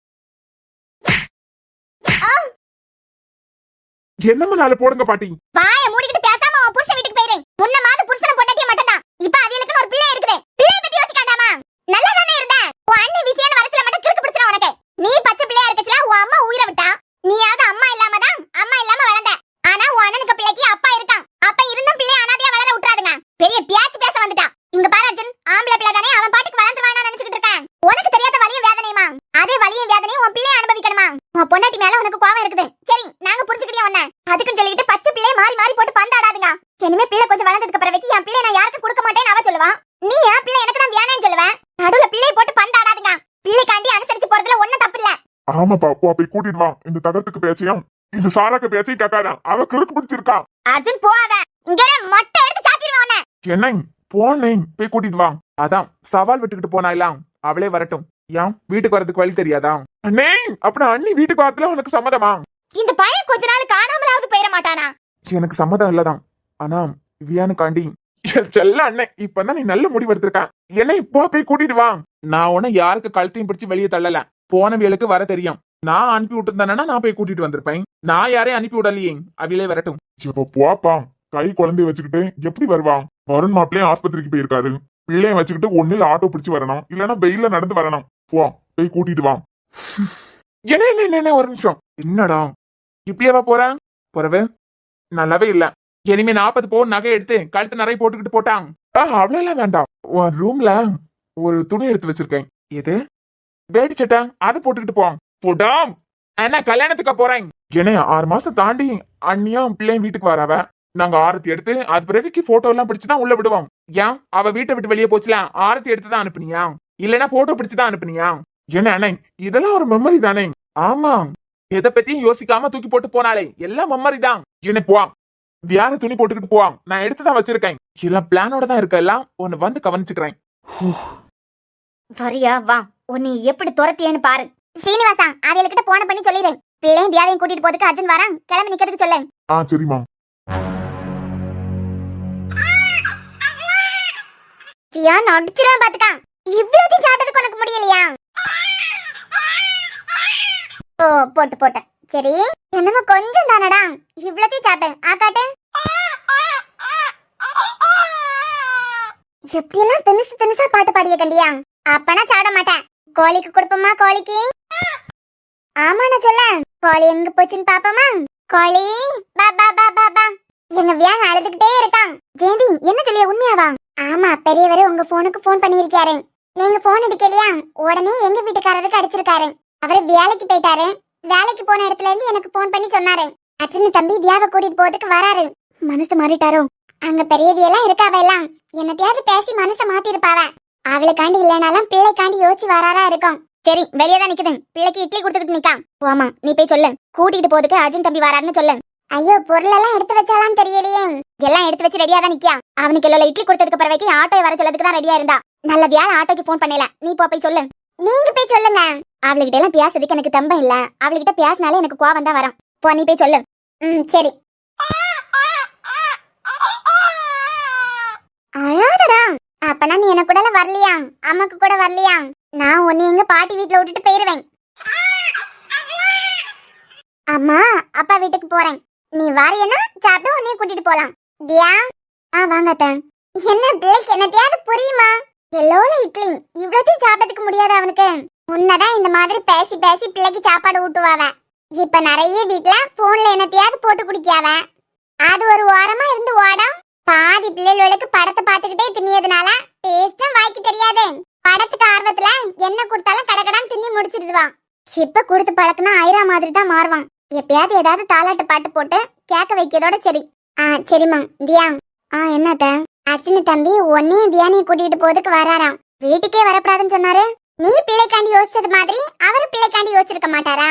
என்னமா நாளை போடுங்க பாட்டி. வாயை மூடிக்கிட்டு பேசாம உன் புருஷன் வீட்டுக்கு போயிரு. முன்ன மாதிரி புருஷனை பொண்டாட்டிய மட்டும்தான். இப்ப அவியலுக்கு ஒரு பிள்ளை இருக்குது. பிள்ளைய பத்தி யோசிக்காண்டாமா? நல்லா தானே இருந்த. உன் அண்ணன் விஷயம் வரத்துல மட்டும் கிறுக்கு பிடிச்சிரும் உனக்கு. நீ பச்சை பிள்ளையா இருக்கச்சுல உன் அம்மா உயிரை விட்டா. நீயாவது அம்மா இல்லாம தான் அம்மா இல்லாம வளர்ந்த. ஆனா உன் அண்ணனுக்கு பிள்ளைக்கு அப்பா இருக்கான். அப்ப இருந்தும் பிள்ளைய அனாதையா வளர விட்டுறாதுங்க. பெரிய பியாச்சு பேச வந்துட்டான். இங்க பாரு அர்ஜுன், ஆம்பளை பிள்ளை தானே, அவன் பாட்டுக்கு வளர்ந்துருவானா நினைச்சுக்கிட்டு இருக்கேன். உனக்கு தெரியாத வலியும் வேதனையுமா? அதே வலியும் வேதனையும் உன் பிள்ளைய அனுபவிக்கணுமா? உன் பொண்டாட்டி மேல உனக்கு கோவம் இருக்குது. சரி, நாங்க புரிஞ்சுக்கிட்டே ஒண்ணு. அதுக்குன்னு சொல்லிட்டு பச்சை பிள்ளைய மாறி மாறி போட்டு பந்தாடாதுங்க. இனிமே பிள்ளை கொஞ்சம் வளர்ந்ததுக்கு பிறகு என் பிள்ளை நான் யாருக்கு கொடுக்க மாட்டேன்னு அவ சொல்லுவான். நீ என் பிள்ளை எனக்கு தான் வேணேன்னு சொல்லுவேன். நடுவுல பிள்ளைய போட்டு பந்தாடாதுங்க. பிள்ளைக்காண்டி அனுசரிச்சு போறதுல ஒண்ணும் தப்பு இல்ல. ஆமாப்பா, போய் கூட்டிட்டு வா. இந்த தகரத்துக்கு பேச்சையும் இந்த சாராக்கு பேச்சையும் கேட்காதான். அவ கிறுக்கு பிடிச்சிருக்கா. அர்ஜுன் போவாத. இங்க மொட்டை எடுத்து சாத்திடுவான் உன்னை. என்ன போனேன், போய் கூட்டிட்டு வா. அதான் சவால் விட்டுக்கிட்டு போனாலாம். அவளே வரட்டும். ஏன் வீட்டுக்கு வரதுக்கு வழி தெரியாதா? அண்ணே, அப்ப அண்ணி வீட்டுக்கு வரதுல உனக்கு சம்மதமா? இந்த பையன் கொஞ்ச நாள் காணாமலாவது போயிட மாட்டானா? எனக்கு சம்மதம் இல்லதான். ஆனா வியானுக்காண்டி செல்ல அண்ணன் இப்பதான் நீ நல்ல முடிவு எடுத்திருக்க. என்ன இப்போ போய் கூட்டிட்டு வா. நான் உன யாருக்கு கழுத்தையும் பிடிச்சு வெளியே தள்ளல. போனவியலுக்கு வர தெரியும். நான் அனுப்பி விட்டுருந்தானா நான் போய் கூட்டிட்டு வந்திருப்பேன். நான் யாரையும் அனுப்பி விடலையே. அவிலே வரட்டும். இப்ப போப்பா. கை குழந்தைய வச்சுக்கிட்டு எப்படி வருவான்? வருண் மாப்பிள்ளையும் ஆஸ்பத்திரிக்கு போயிருக்காரு. பிள்ளைய வச்சுக்கிட்டு ஒண்ணுல ஆட்டோ பிடிச்சு வரணும், இல்லன்னா வெயில நடந்து வரணும். போய் கூட்டிட்டு வா. என்ன ஒரு நிமிஷம். என்னடா இப்படியேவா போற? போறவே நல்லாவே இல்ல. இனிமே 40 பவுன் நகை எடுத்து கழுத்து நிறைய போட்டுக்கிட்டு போட்டான். அவ்வளவு வேண்டாம். உன் ரூம்ல ஒரு துணி எடுத்து வச்சிருக்கேன். எது? வேடி சட்டை, அதை போட்டுக்கிட்டு போடாம். என்ன கல்யாணத்துக்கு போறேன். ஏன்னா 6 மாசம் தாண்டி அண்ணியும் பிள்ளையும் வீட்டுக்கு வராவ. நாங்க ஆரத்தி எடுத்து அது பிறகு போட்டோ எல்லாம் பிடிச்சுதான் உள்ள விடுவோம். ஏன் அவ வீட்டை விட்டு வெளியே போச்சுல, ஆரத்தி எடுத்து தான் அனுப்புனியா இல்லனா போட்டோ பிடிச்சுதான் அனுப்புனியா? என்ன அண்ணே, இதெல்லாம் ஒரு மெமரி தானே. ஆமா, எதை பத்தியும் யோசிக்காம தூக்கி போட்டு போனாலே எல்லாம் மெமரி தான். என்ன போவான் வியார துணி போட்டுக்கிட்டு போவான், நான் எடுத்துதான் வச்சிருக்கேன். எல்லாம் பிளானோட தான் இருக்க, எல்லாம் உன்னை வந்து கவனிச்சுக்கிறேன். வரியா வா, உன்னை எப்படி துரத்தியேன்னு பாரு. சீனிவாசா, அவளுக்கிட்ட போன பண்ணி சொல்லிடுறேன். பிள்ளையும் தியாவையும் கூட்டிட்டு போறதுக்கு அர்ஜுன் வரான், கிளம்பி நிக்கிறதுக்கு சொல்ல. சரிம்மா. தியா நடிச்சிருவான் பாத்துக்கா. இவ்வளவு சாப்பிட்டதுக்கு உனக்கு முடியலையா? ஓ போட்டு போட்டேன். சரி என்னமோ கொஞ்சம் தானடா, இவ்வளத்தையும் சாப்பிட்டேன். ஆக்காட்டு எப்படியெல்லாம் தினுசு தினுசா பாட்டு பாடிய கண்டியா? அப்பனா சாப்பிட மாட்டேன். கோழிக்கு கொடுப்போமா? கோழிக்கு ஆமா நான் சொல்ல. கோழி எங்க போச்சுன்னு பாப்போமா? கோழி பா பா பா பா பா. எங்க வியான் அழுதுகிட்டே இருக்கான். ஜெயந்தி என்ன சொல்லிய, உண்மையாவா? ஆமா, பெரியவரு உங்க போனுக்கு போன் பண்ணிருக்காரு. நீங்க போன் எடுக்கலையா, உடனே எங்க வீட்டுக்காரருக்கு அடிச்சிருக்காரு. அவரு வேலைக்கு போயிட்டாரு. வேலைக்கு போன இடத்துல இருந்து எனக்கு போன் பண்ணி சொன்னாரு, அர்ஜுன் தம்பி தியாவை கூட்டிட்டு போறதுக்கு வராரு. மனசு மாறிட்டாரோ? அங்க பெரியவியெல்லாம் இருக்காவ எல்லாம் என்னத்தையாவது பேசி மனசை மாத்திருப்பாவ. அவளுக்காண்டி இல்லைனாலும் பிள்ளைக்காண்டி யோசிச்சு வராரா இருக்கும். சரி வெளியேதான் நிக்குது, பிள்ளைக்கு இட்லி கொடுத்துக்கிட்டு நிக்கான். போமா நீ போய் சொல்லு, கூட்டிட்டு போறதுக்கு அர்ஜுன் தம்பி வராருன்னு சொல்லு. ஐயோ பொருள் எல்லாம் எடுத்து வச்சாலாம் தெரியலையே. எல்லாம் எடுத்து வச்சு ரெடியா தான் நிக்கியா. அவனுக்கு எல்லாம் இட்லி கொடுத்ததுக்கு பிறகு ஆட்டோ வர சொல்லதுக்கு தான் ரெடியா இருந்தா. நல்ல வியாழ ஆட்டோக்கு போன் பண்ணல, நீ போய் சொல்லு. நீங்க போய் சொல்லுங்க. அவளுகிட்ட எல்லாம் பேசுறதுக்கு எனக்கு தம்பம் இல்ல. அவளுகிட்ட பேசினாலே எனக்கு கோவம் தான் வரும். போ நீ போய் சொல்லு. சரி. அழாதடா. அப்பனா நீ எனக்கு கூட வரலையா? அம்மாக்கு கூட வரலையா? நான் உன்னை எங்க பாட்டி வீட்டுல விட்டுட்டு போயிருவேன். அம்மா அப்பா வீட்டுக்கு போறேன். நீ வரையனா சாப்பிட்டு உன்னையும் கூட்டிட்டு போலாம். தியா வாங்க அத்தை. என்ன பிள்ளைக்கு என்னத்தையாவது புரியுமா? எல்லோல இட்லி இவ்வளோத்தையும் சாப்பிட்டதுக்கு முடியாது அவனுக்கு. முன்னதான் இந்த மாதிரி பேசி பேசி பிள்ளைக்கு சாப்பாடு ஊட்டுவாவ. இப்ப நிறைய வீட்டுல போன்ல என்னத்தையாவது போட்டு குடிக்காவ. அது ஒரு ஓரமா இருந்து ஓடம். பாதி பிள்ளைகளுக்கு படத்தை பார்த்துக்கிட்டே தின்னியதுனால டேஸ்டும் வாய்க்கு தெரியாது. படத்துக்கு ஆர்வத்துல என்ன கொடுத்தாலும் கடக்கடான்னு தின்னி முடிச்சிடுவான். இப்ப கொடுத்து பழக்கினா ஐரா மாதிரி தான் மாறுவான். எப்பயாவது ஏதாவது தாலாட்டு பாட்டு போட்டு கேட்க வைக்கிறதோட சரி. சரிம்மா. தியா என்னத்த? அர்ஜுன் தம்பி ஒன்னையும் தியானியை கூட்டிட்டு போறதுக்கு வராராம். வீட்டுக்கே வரப்படாதுன்னு சொன்னாரு. நீ பிள்ளைக்காண்டி யோசிச்சது மாதிரி அவரு பிள்ளைக்காண்டி யோசிச்சிருக்க மாட்டாரா?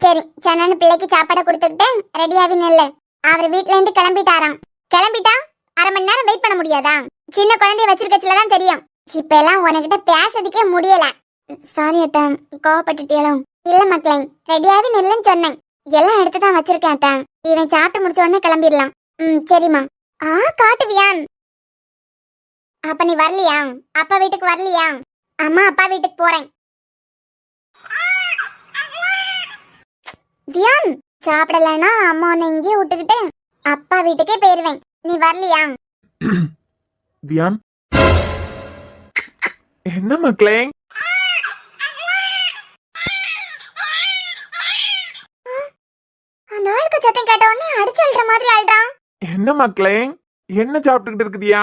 சரி சனன்னு பிள்ளைக்கு சாப்பாடை கொடுத்துட்டு ரெடியாவி நெல்லு. அவர் வீட்டுல இருந்து கிளம்பிட்டாராம். கிளம்பிட்டா அரை மணி நேரம் வெயிட் பண்ண முடியாதா? சின்ன குழந்தைய வச்சிருக்கச்சுலதான் தெரியும். இப்ப எல்லாம் உனக்கிட்ட பேசுறதுக்கே முடியல. சாரி அத்த, கோவப்பட்டுட்டியலும். இல்ல மக்களே, ரெடியாவி நெல்லுன்னு சொன்னேன். எல்லாம் எடுத்துதான் வச்சிருக்கேன் அத்த. இவன் சாப்பிட்டு முடிச்ச உடனே கிளம்பிடலாம். சரிம்மா. காட்டுவியான். அப்ப நீ வரலையா? அப்பா வீட்டுக்கு வரலையா? அம்மா அப்பா வீட்டுக்கு போறேன். தியான் சாப்பிடலன்னா அம்மா உன்னை இங்கேயே விட்டுக்கிட்டு அப்பா வீட்டுக்கே போயிருவேன். நீ வரலையா? தியான் என்ன மக்களே? அந்த ஆளுக்கு சத்தம் கேட்ட உடனே அடிச்சு அழுற மாதிரி அழுறான். என்ன மக்களே, என்ன சாப்பிட்டுக்கிட்டு இருக்குதியா?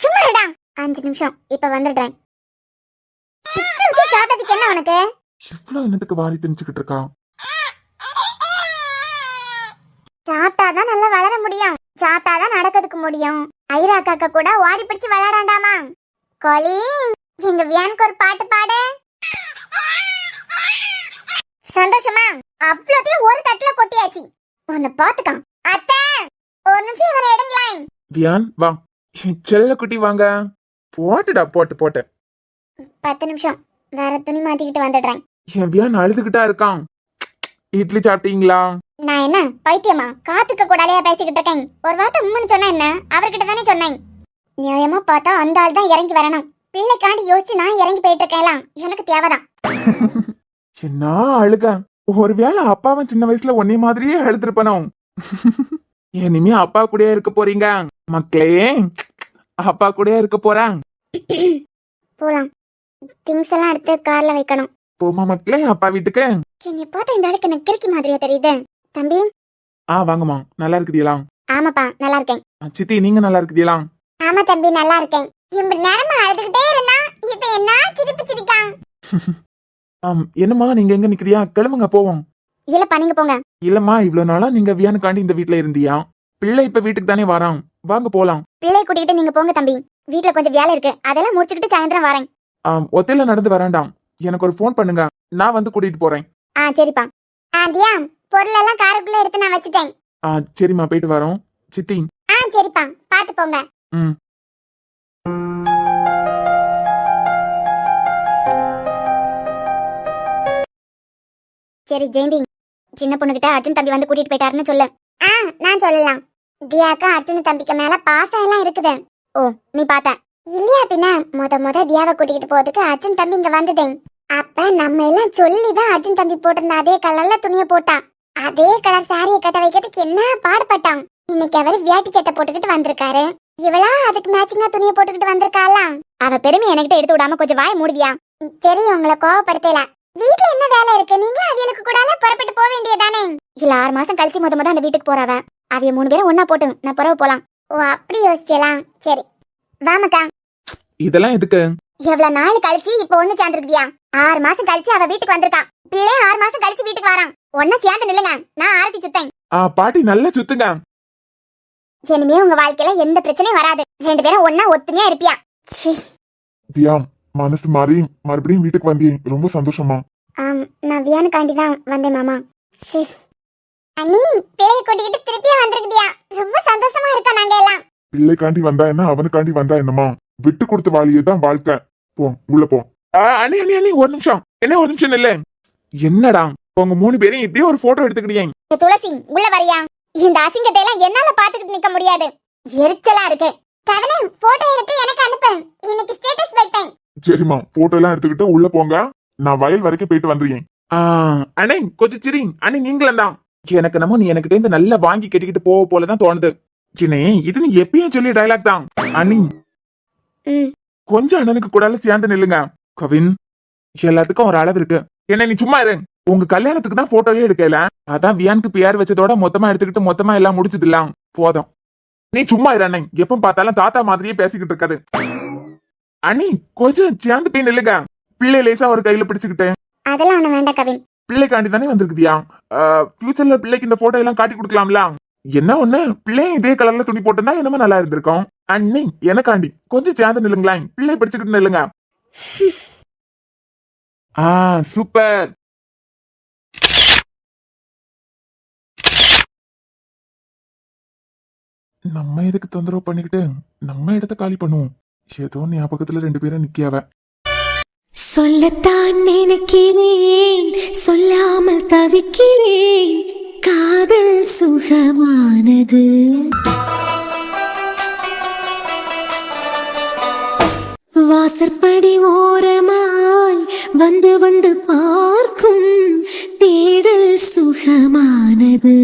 சும்மா இருடா. 5 நிமிஷம் இப்ப வந்துடுறேன். சாப்பிட்டதுக்கு என்ன உனக்கு? இவ்வளவு என்னத்துக்கு வாரி திணிச்சுக்கிட்டு இருக்கா? சாப்பிட்டாதான் நல்லா வளர முடியும். சாப்பிட்டாதான் நடக்கிறதுக்கு முடியும். ஐரா காக்கா கூட ஓடி பிடிச்சு விளையாடாண்டாமா? கோழி எங்க வியானுக்கு ஒரு பாட்டு பாடு. சந்தோஷமா? அவ்வளோத்தையும் ஒரு தட்டுல கொட்டியாச்சு. உன்னை பாத்துக்கான். அத்தை ஒரு நிமிஷம் இவரை எடுங்களேன். வியான் வா, செல்ல குட்டி வாங்க. போட்டுடா போட்டு 10 நிமிஷம் வேற துணி மாத்திக்கிட்டு வந்துடுறேன். என் வியான் அழுதுகிட்டா இருக்கான். இட்லி சாப்பிட்டீங்களா? நான் என்ன பைத்தியமா? காத்துக்க கூடாலையா பேசிக்கிட்டு இருக்கேன். ஒரு வார்த்தை உம்முன்னு சொன்னா என்ன? அவர்கிட்ட தானே சொன்னேன். நியாயமா பார்த்தா அந்த ஆள் தான் இறங்கி வரணும். பிள்ளைக்காண்டி யோசிச்சு நான் இறங்கி போயிட்டு இருக்கேன். எனக்கு தேவைதான். சின்ன அழுக. ஒருவேளை அப்பாவும் சின்ன வயசுல ஒன்னே மாதிரியே அழுதுருப்பனோ. இனிமே அப்பா கூடயே இருக்க போறீங்க மக்களே. அப்பா கூடயே இருக்க போறேன். போலாம். திங்ஸ் எல்லாம் எடுத்து கார்ல வைக்கணும். போமா மக்களே அப்பா வீட்டுக்கு. என்னை பார்த்தா இந்த ஆளுக்கு எனக்கு கிறுக்கி மாதிரியா தெரியுது. தம்பி வாங்கம்மா, நல்லா இருக்குதீங்களா? ஆமாப்பா நல்லா இருக்கேன். சித்தி நீங்க நல்லா இருக்குதீங்களா? ஆமா தம்பி நல்லா இருக்கேன். இப்படி நேரமா அழுதுகிட்டே இருந்தா இப்ப என்ன சிரிப்பு சிரிக்கான். என்னம்மா நீங்க எங்க நிக்கிறியா? கிளம்புங்க போவோம். இல்லப்பா நீங்க போங்க. இல்லம்மா, இவ்வளவு நாளா நீங்க வியானுக்காண்டி இந்த வீட்ல இருந்தியா? பிள்ளை இப்ப வீட்டுக்கு தானே வரான், வாங்க போலாம். பிள்ளை கூட்டிக்கிட்டு நீங்க போங்க தம்பி. வீட்ல கொஞ்சம் வேலை இருக்கு, அதெல்லாம் முடிச்சுக்கிட்டு சாயந்தரம் வரேன். ஒத்தையில நடந்து வராண்டாம், எனக்கு ஒரு ஃபோன் பண்ணுங்க, நான் வந்து கூட்டிட்டு போறேன். சரிப்பா. தியா, பொருள் எல்லாம் காருக்குள்ள எடுத்து நான் வச்சுட்டேன். சரிம்மா, போயிட்டு வரோம். சித்தி. சரிப்பா, பாத்து போங்க. ம். சரி ஜெயந்தி, சின்ன பொண்ணுகிட்ட அர்ஜுன் தம்பி வந்து கூட்டிட்டு போயிட்டாருன்னு சொல்லு. நான் சொல்லலாம். தியாக்கு அர்ஜுன் தம்பிக்கு மேல பாசம் எல்லாம் இருக்குது. ஓ, நீ பாத்த இல்லையா? பின்ன முத தியாவை கூட்டிட்டு போறதுக்கு அர்ஜுன் தம்பி இங்க வந்ததேன். அப்ப நம்ம எல்லாம் சொல்லிதான் அர்ஜுன் தம்பி போட்டிருந்த அதே கலர்ல துணிய போட்டான். அதே கலர் சாரியை கட்ட வைக்கிறதுக்கு என்ன பாடுபட்டான். இன்னைக்கு அவரு வேட்டி சட்டை போட்டுக்கிட்டு வந்திருக்காரு. இவளா அதுக்கு மேட்சிங்கா துணியை போட்டுக்கிட்டு வந்திருக்காளாம். அவ பெருமை என்கிட்ட எடுத்து விடாம கொஞ்சம் வாய மூடுவியா? சரி, உங்களை கோவப்படுத்தல. வீட்டுல என்ன வேலை இருக்கு? நீங்க அவியலுக்கு கூட புறப்பட்டு போக வேண்டியதானே? இல்ல 6 மாசம் கழிச்சு முத அந்த வீட்டுக்கு போறாவ. அவிய 3 பேரும் ஒன்னா போட்டு நான் புறவு போலாம். ஓ, அப்படி யோசிச்சலாம். சரி வாமக்கா. இதெல்லாம் எதுக்கு? எவ்வளவு நாள் கழிச்சு இப்ப ஒண்ணு சேர்ந்துருக்கியா? 6 மாசம் கழிச்சு அவ வீட்டுக்கு வந்திருக்கான். பிள்ளை 6 மாசம் கழிச்சு வீட்டுக்கு வரான். ஒன்னா சேர்ந்து நில்லுங்க, நான் ஆரத்தி சுத்தேன். பாட்டி நல்லா சுத்துங்க. இனிமே உங்க வாழ்க்கையில எந்த பிரச்சனையும் வராது. 2 பேரும் ஒன்னா ஒத்துமையா இருப்பியா? தியா, மனசு மாறி மறுபடியும் வீட்டுக்கு வந்தீங்க, ரொம்ப சந்தோஷமா. நான் வியானுக்காண்டி தான் வந்தேன் மாமா. அண்ணி, பிள்ளைய கூட்டிக்கிட்டு திருப்பியா வந்திருக்கியா? ரொம்ப சந்தோஷமா இருக்கோம் நாங்க எல்லாம். பிள்ளைக்காண்டி வந்தா என்ன, அவனுக்காண்டி வந்தா என்னமா? விட்டு கொடுத்த வாழியே தான் வாழ்க்கை. போ, உள்ள போ. அண்ணி அண்ணி அண்ணி, ஒரு நிமிஷம். என்ன ஒரு நிமிஷம் இல்ல? என்னடா உங்க 3 பேரையும் இப்படியே ஒரு போட்டோ எடுத்துக்கிட்டீங்க? துளசி, உள்ள வரியா? இந்த அசிங்கத்தை எல்லாம் என்னால பாத்துக்கிட்டு நிக்க முடியாது. எரிச்சலா இருக்கு. கவனே, போட்டோ எடுத்து எனக்கு அனுப்பு. இன்னைக்கு ஸ்டேட்டஸ் வைப்பேன். சரிம்மா, போட்டோ எல்லாம் எடுத்துக்கிட்டு உள்ள போங்க. நான் வயல் வரைக்கும் போயிட்டு வந்துருக்கேன். அண்ணே கொஞ்சம் சிரி. அண்ணே நீங்களும் தான். எனக்கு நம்ம நீ எனக்கிட்ட இருந்து நல்லா வாங்கி கட்டிக்கிட்டு போக போலதான் தோணுது. இது நீ எப்பயும் சொல்லி டயலாக் தான். அண்ணி கொஞ்சம் அண்ணனுக்கு கூட சேர்ந்து நில்லுங்க. கவின், எல்லாத்துக்கும் ஒரு அளவு இருக்கு. என்ன நீ சும்மா இரு. உங்க கல்யாணத்துக்கு தான் போட்டோவே எடுக்கல. அதான் வியானுக்கு பியார் வச்சதோட மொத்தமா எடுத்துக்கிட்டு மொத்தமா எல்லாம் முடிச்சதுலாம் போதும். நீ சும்மா இரு அண்ணன். எப்ப பார்த்தாலும் தாத்தா மாதிரியே பேசிக்கிட்டு இருக்காது. அண்ணி கொஞ்சம் சேர்ந்து போய் நில்லுங்க. பிள்ளை லேசா ஒரு கையில பிடிச்சுக்கிட்டேன். அதெல்லாம் ஒண்ணு வேண்டாம் கவின். பிள்ளைக்காண்டி தானே வந்திருக்குதியா? ஃபியூச்சர்ல பிள்ளைக்கு இந்த போட்டோ எல்லாம் காட்டி கொடுக்கலாம்ல. என்ன ஒண்ணு, பிள்ளையும் இதே கலர்ல துணி போட்டிருந்தா என்னமோ நல்லா இருந்திருக்கும். அண்ணி எனக்காண்டி கொஞ்சம் சேர்ந்து நில்லுங்களா. பிள்ளை பிடிச்சுக்கிட்டு நில்லுங்க. சூப்பர். நம்ம எதுக்கு தொந்தரவு பண்ணிக்கிட்டு நம்ம இடத்த காலி பண்ணுவோம். ஏதோ ஞாபகத்துல 2 பேரும் நிக்கியாவ. சொல்லத்தான் நினைக்கிறேன், சொல்லாமல் தவிக்கிறேன். காதல் சுகமானது. வாசற்படி ஓரமாய் வந்து வந்து பார்க்கும் தேடல் சுகமானது.